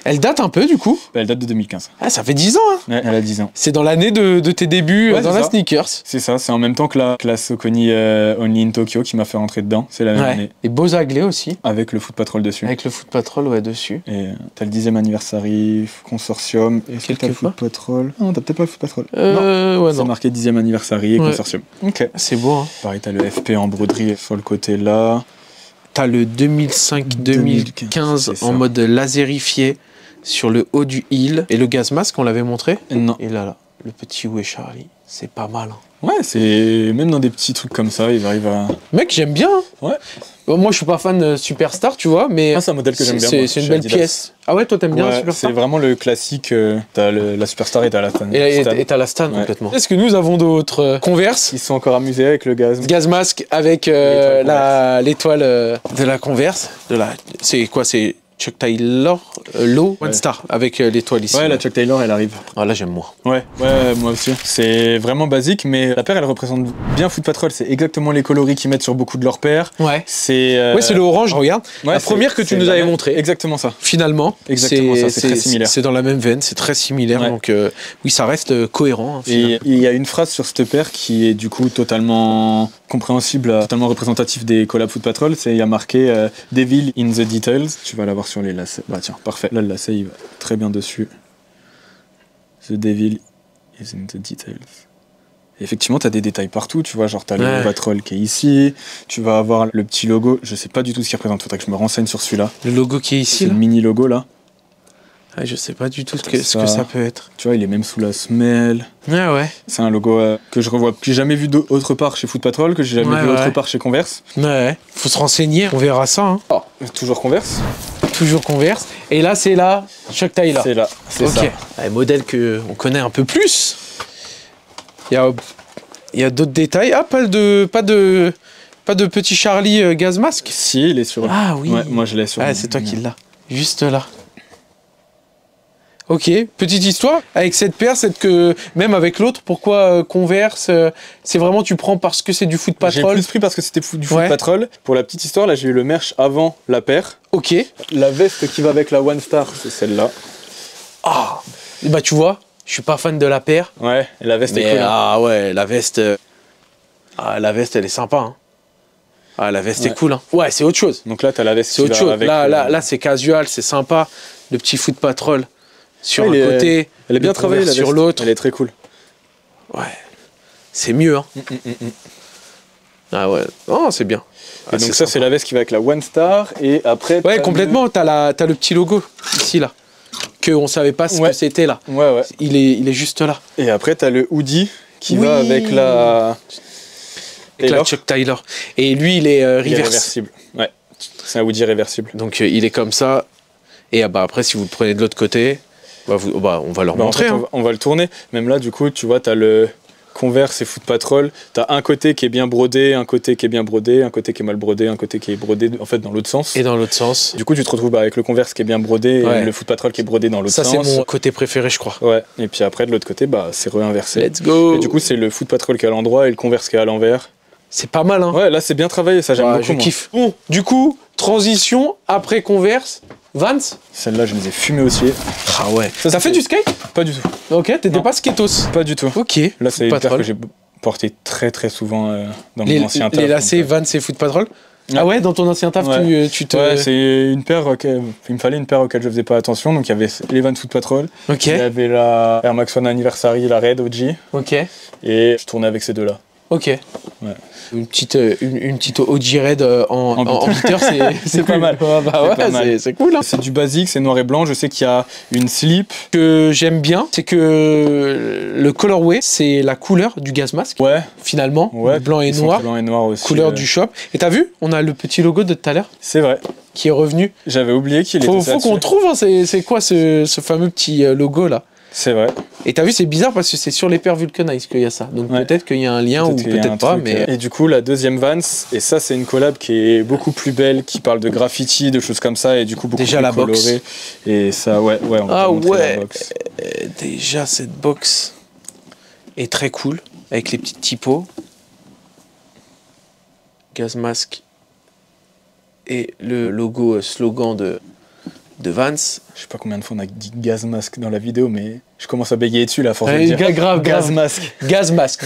Elle date un peu, du coup. Bah, elle date de 2015. Ah, ça fait 10 ans, hein. Ouais, elle a 10 ans. C'est dans l'année de tes débuts Ouais, dans c'est la ça. sneakers. C'est ça, c'est en même temps que la Soconi Only in Tokyo qui m'a fait rentrer dedans. C'est la même année. Et beaux aglés aussi. Avec le Foot Patrol dessus. Avec le Foot Patrol, ouais, dessus. Et t'as le 10e anniversary, consortium. Est-ce que t'as le Quelquefois. Foot Patrol? Ah non, t'as peut-être pas le Foot Patrol. Ouais, C'est non. marqué 10e anniversary et Ouais. consortium. Ok. C'est beau, hein. Pareil, t'as le FP en broderie sur le côté là. T'as le 2005-2015 c'est ça. en mode laserifié sur le haut du heel. Et le Gaz Mask, on l'avait montré. Non. Et là, le petit Où est Charlie. C'est pas mal, hein. Ouais, c'est même dans des petits trucs comme ça, ils arrivent à. Mec, j'aime bien. Hein. Ouais. Bon, moi, je suis pas fan de Superstar, tu vois, mais Ah, c'est un modèle que j'aime bien. moi, c'est une chez belle Adidas. pièce. Ah ouais, toi, t'aimes bien la Ouais, Superstar? c'est vraiment le classique. T'as la Superstar et t'as la Stan. Et t'as la Stan Ouais. complètement. Est-ce que nous avons d'autres Converse? Ils sont encore amusés avec le gaz. Gaz Mask avec l'étoile de la Converse. C'est quoi? C'est Chuck Taylor Low One Ouais. Star avec l'étoile ici. Ouais, la Chuck Taylor, elle arrive. Ah, là, j'aime moi. Ouais, moi aussi. C'est vraiment basique, mais la paire, elle représente bien Foot Patrol. C'est exactement les coloris qu'ils mettent sur beaucoup de leurs paires. Ouais. C'est. Ouais, c'est le orange, regarde. Ouais, la première que tu nous avais montrée. Exactement ça. Finalement, Exactement ça, c'est très similaire. C'est dans la même veine, c'est très similaire. Ouais. Donc, oui, ça reste cohérent. Hein, Et finalement. il y a une phrase sur cette paire qui est du coup totalement compréhensible, totalement représentatif des collabs Foot Patrol. Il y a marqué Devil in the details. Tu vas l'avoir sur les lacets. Bah tiens, parfait. Là, le lacet, il va très bien dessus. The Devil is in the details. Et effectivement, tu as des détails partout. Tu vois, genre, tu as le Ouais. Patrol qui est ici. Tu vas avoir le petit logo. Je sais pas du tout ce qu'il représente. Faudrait que je me renseigne sur celui-là. Le logo qui est ici, C'est là. le mini logo là. Ah, je sais pas du tout ce que Ça. ça peut être. Tu vois, il est même sous la semelle. Ah ouais. C'est un logo que je revois, que j'ai jamais vu autre part chez Foot Patrol, que j'ai jamais Ouais, vu ouais. autre part chez Converse. Ouais. Faut se renseigner, on verra ça. Hein. Toujours Converse. Toujours Converse. Et là, c'est là, Chuck Taylor. C'est là, c'est Ok. ça. Un modèle que on connaît un peu plus. Il y a d'autres détails. Ah, pas de Pas de petit Charlie gaz masque? Si, il est sur... Ah oui. Ouais, moi je l'ai sur... Ah, c'est toi qui l'as. Juste là. Ok, petite histoire. Avec cette paire, c'est que même avec l'autre, pourquoi Converse c'est vraiment tu prends parce que c'est du Foot J'ai Patrol? plus pris parce que c'était du Foot Patrol. Pour la petite histoire, là j'ai eu le merch avant la paire. Ok. La veste qui va avec la One Star, c'est celle-là. Ah, bah tu vois, je suis pas fan de la paire. Ouais, et la veste Mais est cool. ah ouais, la veste... Ah, la veste, elle est sympa. Hein. Ah, la veste est cool. Hein. Ouais, c'est autre chose. Donc là, t'as la veste C'est qui autre va chose. avec... Là, c'est casual, c'est sympa. Le petit Foot Patrol sur un côté. Elle est bien travaillée, la veste. Sur l'autre. Elle est très cool. Ouais. C'est mieux, hein. Ah ouais. Oh, c'est bien. Et donc ça, c'est la veste qui va avec la One Star. Et après... Ouais, complètement. T'as le petit logo, ici, là. On savait pas ce que c'était, là. Ouais. Il est juste là. Et après, t'as le hoodie qui va avec la... Avec la Chuck Taylor. Et lui, il est réversible. Ouais. C'est un hoodie réversible. Donc, il est comme ça. Et après, si vous le prenez de l'autre côté... on va leur montrer. En fait, on va le tourner. Même là, du coup, tu vois, t'as le Converse et Foot Patrol. T'as un côté qui est bien brodé, un côté qui est bien brodé, un côté qui est mal brodé, un côté qui est brodé en fait dans l'autre sens. Et dans l'autre sens. Du coup, tu te retrouves avec le Converse qui est bien brodé et le Foot Patrol qui est brodé dans l'autre sens. Ça, c'est mon côté préféré, je crois. Ouais. Et puis après, de l'autre côté, c'est réinversé. Let's go. Et du coup, c'est le Foot Patrol qui est à l'endroit et le Converse qui est à l'envers. C'est pas mal, hein. Ouais, là, c'est bien travaillé, ça, j'aime beaucoup. Je kiffe. Bon, du coup, transition après Converse. Vans. Celle-là, je les ai fumées aussi. Ah ouais. T'as fait du skate? Pas du tout. Ok, t'étais pas skatos? Pas du tout. Ok. Là, c'est une paire que j'ai portée très très souvent dans mon ancien taf. Les lacets Vans et Foot Patrol? Ah ouais, dans ton ancien taf, tu te... Ouais, c'est une paire il me fallait une paire auquel je faisais pas attention. Donc il y avait les Vans Foot Patrol. Ok. Il y avait la Air Max One Anniversary, la Red OG. Ok. Et je tournais avec ces deux-là. Ok. Ouais. Une petite OG Red en bitter, c'est pas mal. C'est cool. Hein. C'est du basique, c'est noir et blanc. Je sais qu'il y a une slip. Ce que j'aime bien, c'est que le colorway, c'est la couleur du gaz masque. Ouais. Finalement, ouais, blanc et noir. Blanc et noir aussi. Couleur du shop. Et t'as vu, on a le petit logo de tout à l'heure. C'est vrai. Qui est revenu. J'avais oublié qu'il était. Faut qu'on trouve. Hein, c'est quoi ce fameux petit logo là? C'est vrai. Et t'as vu, c'est bizarre parce que c'est sur les paires Vulcanize qu'il y a ça. Donc peut-être qu'il y a un lien ou peut-être pas. Mais... Et du coup, la deuxième Vans, et ça, c'est une collab qui est beaucoup plus belle, qui parle de graffiti, de choses comme ça, et du coup, beaucoup déjà plus la colorée. box. Et ça, on va montrer la box. Déjà, cette box est très cool, avec les petites typos. Gaz masque et le logo slogan de Vans. Je sais pas combien de fois on a dit gaz masque dans la vidéo, mais je commence à bégayer dessus là, à force de dire grave, gaz masque. Gaz masque.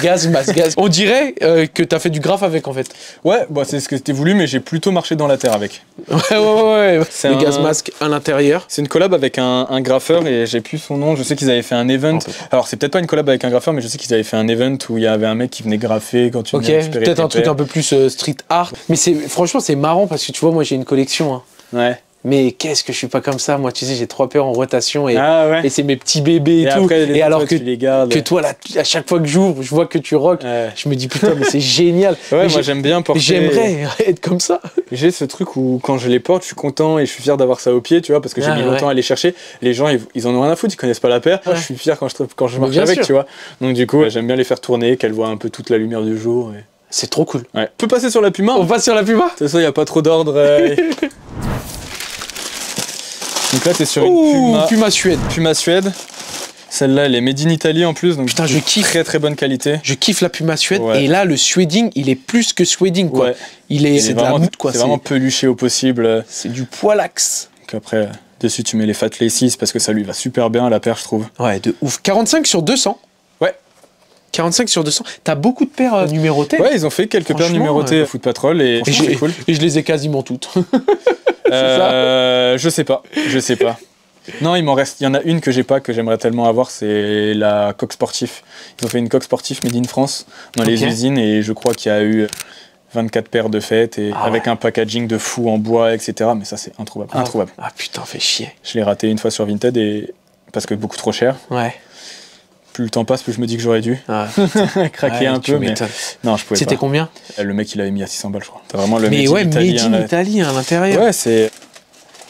On dirait que t'as fait du graphe avec en fait. Ouais, c'est ce que c'était voulu, mais j'ai plutôt marché dans la terre avec. Ouais. C'est gaz masque à l'intérieur. C'est une collab avec un graffeur et j'ai plus son nom. Je sais qu'ils avaient fait un event. Alors c'est peut-être pas une collab avec un graffeur, mais je sais qu'ils avaient fait un event où il y avait un mec qui venait graffer quand tu venais récupérer peut-être un truc paires. un peu plus street art. Mais franchement, c'est marrant parce que tu vois, moi j'ai une collection. Hein. Ouais. Mais qu'est-ce que je suis pas comme ça, moi tu sais, j'ai 3 paires en rotation et c'est mes petits bébés et tout. Après, et alors que toi, là, à chaque fois que j'ouvre, je vois que tu rock, je me dis putain, mais c'est génial. Ouais, moi j'aime bien porter. J'aimerais être comme ça. J'ai ce truc où quand je les porte, je suis content et je suis fier d'avoir ça au pied, tu vois, parce que j'ai mis longtemps à les chercher. Les gens, ils en ont rien à foutre, ils connaissent pas la paire. Moi, je suis fier quand je marche avec, tu vois. Donc du coup, j'aime bien les faire tourner, qu'elles voient un peu toute la lumière du jour. Et... C'est trop cool. Ouais. On peut passer sur la Puma. On passe sur la Puma. De toute façon, il n'y a pas trop d'ordre. Donc là, t'es sur une Puma Suède. Puma Suède. Celle-là, elle est made in Italy en plus. Donc putain, je kiffe. Très très bonne qualité. Je kiffe la Puma Suède. Ouais. Et là, le sueding, il est plus que sueding, quoi. Ouais. C'est de la mousse, quoi. C'est vraiment peluché au possible. C'est du poilax. Donc après, dessus, tu mets les Fat Laces parce que ça lui va super bien à la paire, je trouve. Ouais, de ouf. 45 sur 200. Ouais. 45 sur 200. T'as beaucoup de paires numérotées. Ouais, ils ont fait quelques paires numérotées Foot Patrol et c'est cool. Et je les ai quasiment toutes. Je sais pas. Non, il y en a une que j'ai pas, que j'aimerais tellement avoir, c'est la coque sportif. Ils ont fait une coque sportif made in France dans les usines et je crois qu'il y a eu 24 paires de fêtes et avec un packaging de fou en bois, etc. Mais ça, c'est introuvable. Ah putain, fait chier. Je l'ai raté une fois sur Vinted parce que beaucoup trop cher. Ouais. Plus le temps passe, plus je me dis que j'aurais dû craquer un peu. Mais non, je pouvais pas. C'était combien? Le mec, il avait mis à 600 balles, je crois. T'as vraiment le made in Italy à l'intérieur. Ouais, c'est...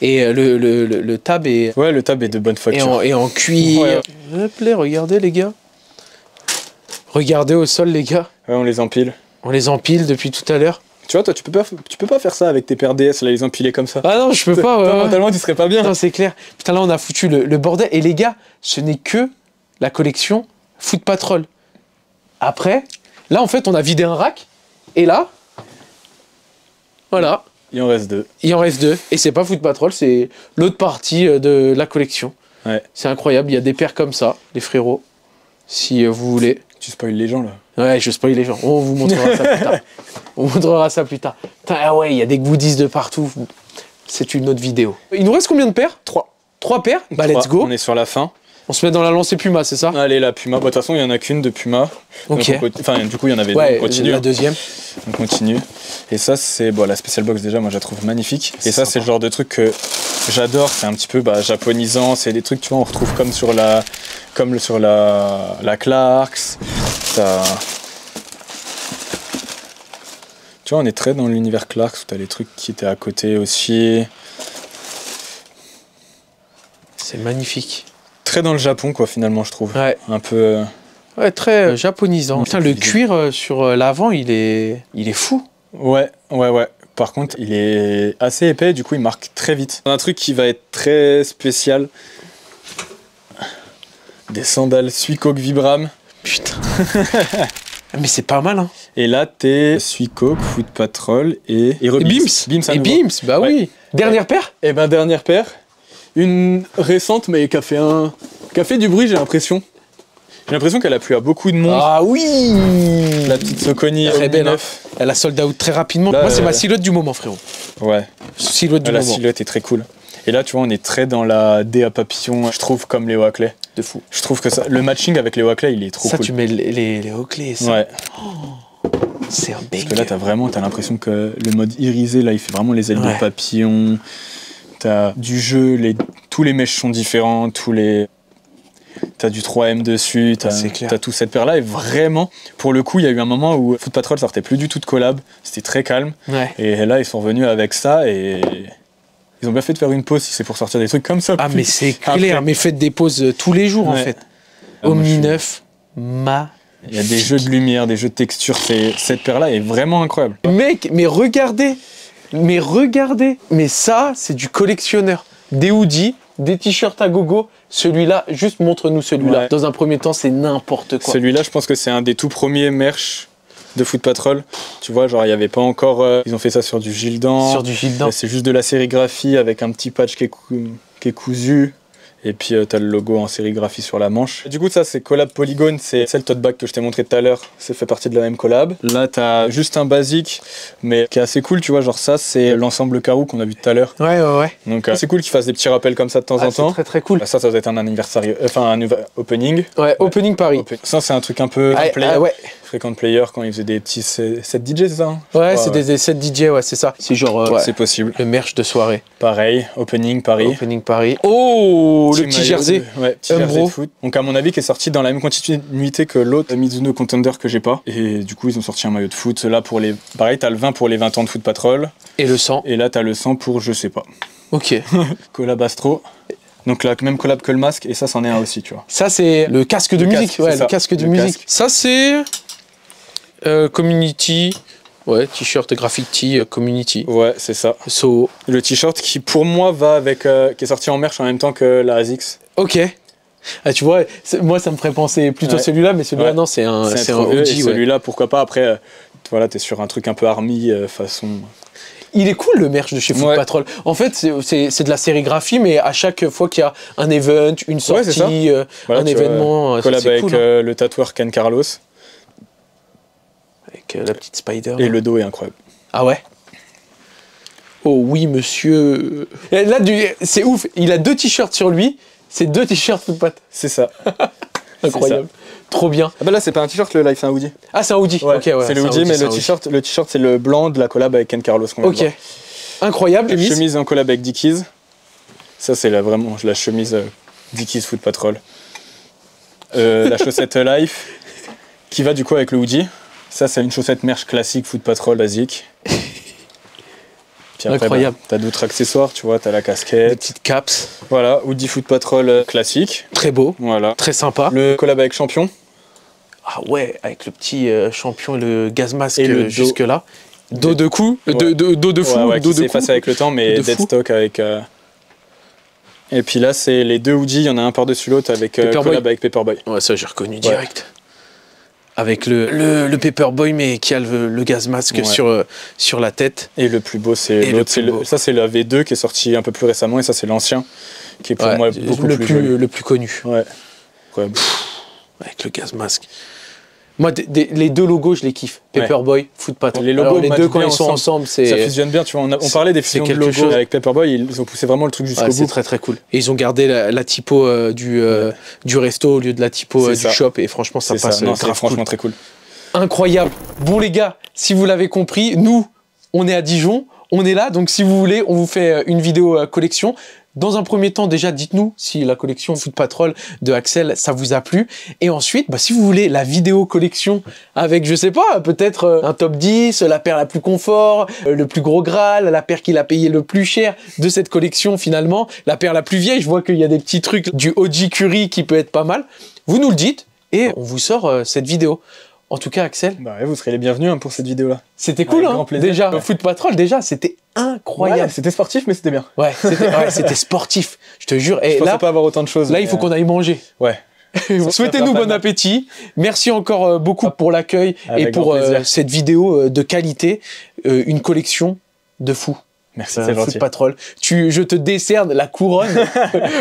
Et le tab est... Ouais, le tab est de bonne facture. Et en cuir. Hop là, regardez les gars. Regardez au sol les gars. Ouais, on les empile. On les empile depuis tout à l'heure. Tu vois, toi, tu peux pas faire ça avec tes paires DS, là, les empiler comme ça. Ah non, je peux pas. Toi, Ouais. mentalement, tu serais pas bien. Non, c'est clair. Putain, là, on a foutu le bordel. Et les gars, ce n'est que la collection Foot Patrol. Après, là, en fait, on a vidé un rack. Et là, voilà, Il en reste 2. il en reste 2. Et c'est pas Foot Patrol, c'est l'autre partie de la collection. Ouais. C'est incroyable. Il y a des paires comme ça, les frérots, si vous voulez. Tu spoil les gens, là. Ouais, je spoil les gens. On vous montrera ça plus tard. On vous montrera ça plus tard. Putain, ah ouais, il y a des goodies de partout. C'est une autre vidéo. Il nous reste combien de paires? 3. 3 paires? Bah, let's go. On est sur la fin. On se met dans la lancée Puma, c'est ça? Allez, la Puma. Bah, de toute façon, il y en a qu'une de Puma. Ok. Enfin, du coup, il y en avait deux. Ouais, On continue. la deuxième. On continue. Et ça, c'est bon, la Special Box, déjà, moi, je la trouve magnifique. Et ça, Sympa. c'est le genre de truc que j'adore. C'est un petit peu japonisant. C'est des trucs, tu vois, on retrouve comme sur la Clarks. Ça... Tu vois, on est très dans l'univers Clarks où t'as les trucs qui étaient à côté aussi. C'est magnifique. Très dans le Japon, quoi, finalement, je trouve. Ouais. Un peu. Ouais, très japonisant. Putain, le cuir sur l'avant, il est fou. Ouais. Par contre, il est assez épais, du coup, il marque très vite. Un truc qui va être très spécial. Des sandales Suicoke Vibram. Putain. Mais c'est pas mal, hein. Et là, t'es Suicoke, Foot Patrol et Beams. Beams à Et nouveau. Beams, bah Ouais. oui. Dernière paire? Et ben, dernière paire. Une récente, mais qui a fait du bruit, j'ai l'impression. J'ai l'impression qu'elle a plu à beaucoup de monde. Ah oui. La petite Soconi Très belle, hein. 9. Elle a sold out très rapidement. Là, Moi, c'est ma silhouette du moment, frérot. Ouais. Silhouette du La moment. silhouette est très cool. Et là, tu vois, on est très dans la D à papillon, je trouve, comme les Oakley. De fou. Je trouve que ça, le matching avec les Oakley, il est trop Ça, cool. tu mets les hauts-clés, ça. Ouais. C'est un Parce que là, t'as l'impression que le mode irisé, là, il fait vraiment les ailes Ouais. de papillon. T'as du jeu, tous les mèches sont différents, t'as du 3M dessus, C'est clair. t'as toute cette paire-là. Et vraiment, pour le coup, il y a eu un moment où Foot Patrol sortait plus du tout de collab. C'était très calme. Ouais. Et là, ils sont revenus avec ça et ils ont bien fait de faire une pause si c'est pour sortir des trucs comme ça. Ah, mais c'est Après. clair. Mais faites des pauses tous les jours, en Ouais. fait. Ah, moi, Omni je suis- 9, Il y a des jeux de lumière, des jeux de texture. Cette paire-là est vraiment incroyable. Mec, mais regardez. Mais ça, c'est du collectionneur. Des hoodies, des t-shirts à gogo. Celui-là, juste montre-nous celui-là. Ouais. Dans un premier temps, c'est n'importe quoi. Celui-là, je pense que c'est un des tout premiers merch de Foot Patrol. Tu vois, genre, il n'y avait pas encore... ils ont fait ça sur du Gildan. Sur du Gildan. C'est juste de la sérigraphie avec un petit patch qui est cousu. Et puis, t'as le logo en sérigraphie sur la manche. Et du coup, ça, c'est collab Polygone. C'est le tote bag que je t'ai montré tout à l'heure. C'est fait partie de la même collab. Là, t'as juste un basique, mais qui est assez cool. Tu vois, genre ça, c'est l'ensemble carreau qu'on a vu tout à l'heure. Ouais. Donc, c'est cool qu'ils fassent des petits rappels comme ça de temps en C'est temps. très très cool. Ça doit être un anniversaire, enfin un opening. Ouais, Opening Paris. Ça, c'est un truc un peu Ah, player. ouais. Frequent player quand ils faisaient des petits sets DJ, c'est ça hein Ouais, c'est des sets DJ, ouais, c'est ça. C'est genre ouais, C'est possible. le merch de soirée. Pareil, opening Paris. Opening Paris. Oh, le petit maillot jersey. Ouais, petit Umbro. jersey de foot. Donc à mon avis qui est sorti dans la même continuité que l'autre Mizuno Contender que j'ai pas. Et du coup ils ont sorti un maillot de foot. Là pour les... Pareil, t'as le 20 pour les 20 ans de Foot Patrol. Et le sang. Et là t'as le 100 pour je sais pas. Ok. Collab Astro. Donc la même collab que le masque. Et ça c'en est un aussi, tu vois. Ça, c'est le casque de Le musique. casque, Ouais, c'est le ça. casque de Le musique. casque. Ça, c'est Community. Ouais, t-shirt graphic tee Community. Ouais, c'est ça. So, Le t-shirt qui pour moi va avec... qui est sorti en merch en même temps que la ASICS. ok. Ah, tu vois, moi, ça me ferait penser plutôt Ouais. celui-là, mais celui-là, Ouais. non, c'est un C'est OG. trop vieux, et Ouais. celui-là, pourquoi pas, après, voilà, t'es sur un truc un peu army, façon... Il est cool le merch de chez Foot Ouais. Patrol. En fait, c'est de la sérigraphie, mais à chaque fois qu'il y a un event, une Ouais, c'est ça. sortie, Voilà, un tu vois, événement, ça, collab c'est avec cool. Hein. le tatoueur Ken Carlos, Avec la petite Spider. et le dos est incroyable. Ah ouais. Oh oui, monsieur. Et là, c'est ouf. Il a 2 t-shirts sur lui. C'est 2 t-shirts Foot Patrol. C'est ça. Incroyable. Trop bien. Ah bah là, c'est pas un t-shirt, le live, c'est un hoodie. Ah, c'est un hoodie. Ouais, Ok, ouais. c'est le un hoodie, mais c'est un le t-shirt, c'est le blanc de la collab avec Ken Carlos qu'on vient de Ok. voir. Incroyable. La chemise en collab avec Dickies. Ça, c'est vraiment la chemise Dickies Foot Patrol. La chaussette Life, qui va du coup avec le hoodie. Ça, c'est une chaussette merch classique Foot Patrol basique. Puis après, Incroyable. t'as d'autres accessoires, tu vois, t'as la Des casquette. petites caps. Voilà, hoodie Foot Patrol classique. Très beau. Voilà. Très sympa. Le collab avec Champion. Ah ouais, avec le petit champion et le gaz masque Et le dos. jusque là. Dos de cou, dos de fou, ouais, dos qui de s'efface cou. avec le temps, mais De fou. Deadstock avec. Et puis là, c'est les deux hoodies, il y en a un par-dessus l'autre avec Paperboy. collab avec Paperboy. Ouais, ça j'ai reconnu direct. Avec le Paperboy, mais qui a le gaz masque sur la tête. Et le plus beau, c'est Et le l'autre. plus beau. Ça, c'est la V2 qui est sortie un peu plus récemment, et ça, c'est l'ancien, qui est pour Ouais, moi beaucoup plus joli. le plus connu. Ouais. Ouais. Avec le gaz masque. Moi, les deux logos, je les kiffe. Paperboy, Foot Patrol. Les logos Alors, les matchent deux, quand bien ils sont ensemble, c'est. Ça fusionne bien, tu vois. On parlait des fusions de quelque logos chose. avec Paperboy, ils ont poussé vraiment le truc jusqu'au Ouais, c'est bout. très très cool. Et ils ont gardé la typo du resto au lieu de la typo C'est du ça. shop. Et franchement, ça C'est passe ça. Non, c'est grave franchement cool. très cool. Incroyable. Bon les gars, si vous l'avez compris, nous, on est à Dijon, on est là. Donc si vous voulez, on vous fait une vidéo collection. Dans un premier temps, déjà, dites-nous si la collection Foot Patrol de Axel, ça vous a plu. Et ensuite, si vous voulez la vidéo collection avec, je sais pas, peut-être un top 10, la paire la plus confort, le plus gros Graal, la paire qu'il a payé le plus cher de cette collection finalement, la paire la plus vieille, je vois qu'il y a des petits trucs du OG Curry qui peut être pas mal. Vous nous le dites et on vous sort cette vidéo. En tout cas, Axel, Bah ouais, vous serez les bienvenus pour cette vidéo-là. c'était cool, Avec hein, grand plaisir. déjà. Ouais. Foot Patrol, déjà, c'était incroyable. Ouais, c'était sportif, mais c'était bien. Ouais, c'était sportif, je te jure. Je Et pensais là, pas avoir autant de choses. là, il faut qu'on aille manger. Ouais. Souhaitez-nous pas bon mal. appétit. Merci encore beaucoup pour l'accueil et Avec pour grand plaisir. cette vidéo de qualité. Une collection de fou. Merci, c'est gentil. Foot Patrol. Je te décerne la couronne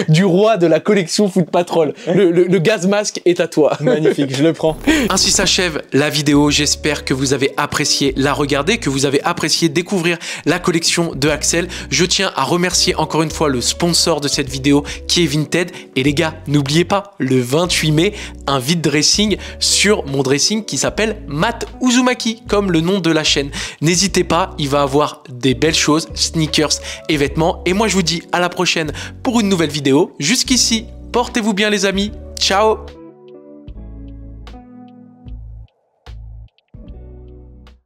du roi de la collection Foot Patrol. Le gaz masque est à toi. Magnifique, je le prends. Ainsi s'achève la vidéo. J'espère que vous avez apprécié la regarder, que vous avez apprécié découvrir la collection de Axel. Je tiens à remercier encore une fois le sponsor de cette vidéo qui est Vinted. Et les gars, n'oubliez pas, le 28 mai, un vide dressing sur mon dressing qui s'appelle Matt Uzumaki, comme le nom de la chaîne. N'hésitez pas, il va avoir des belles choses, sneakers et vêtements. Et moi, je vous dis à la prochaine pour une nouvelle vidéo. Jusqu'ici, portez-vous bien les amis. Ciao!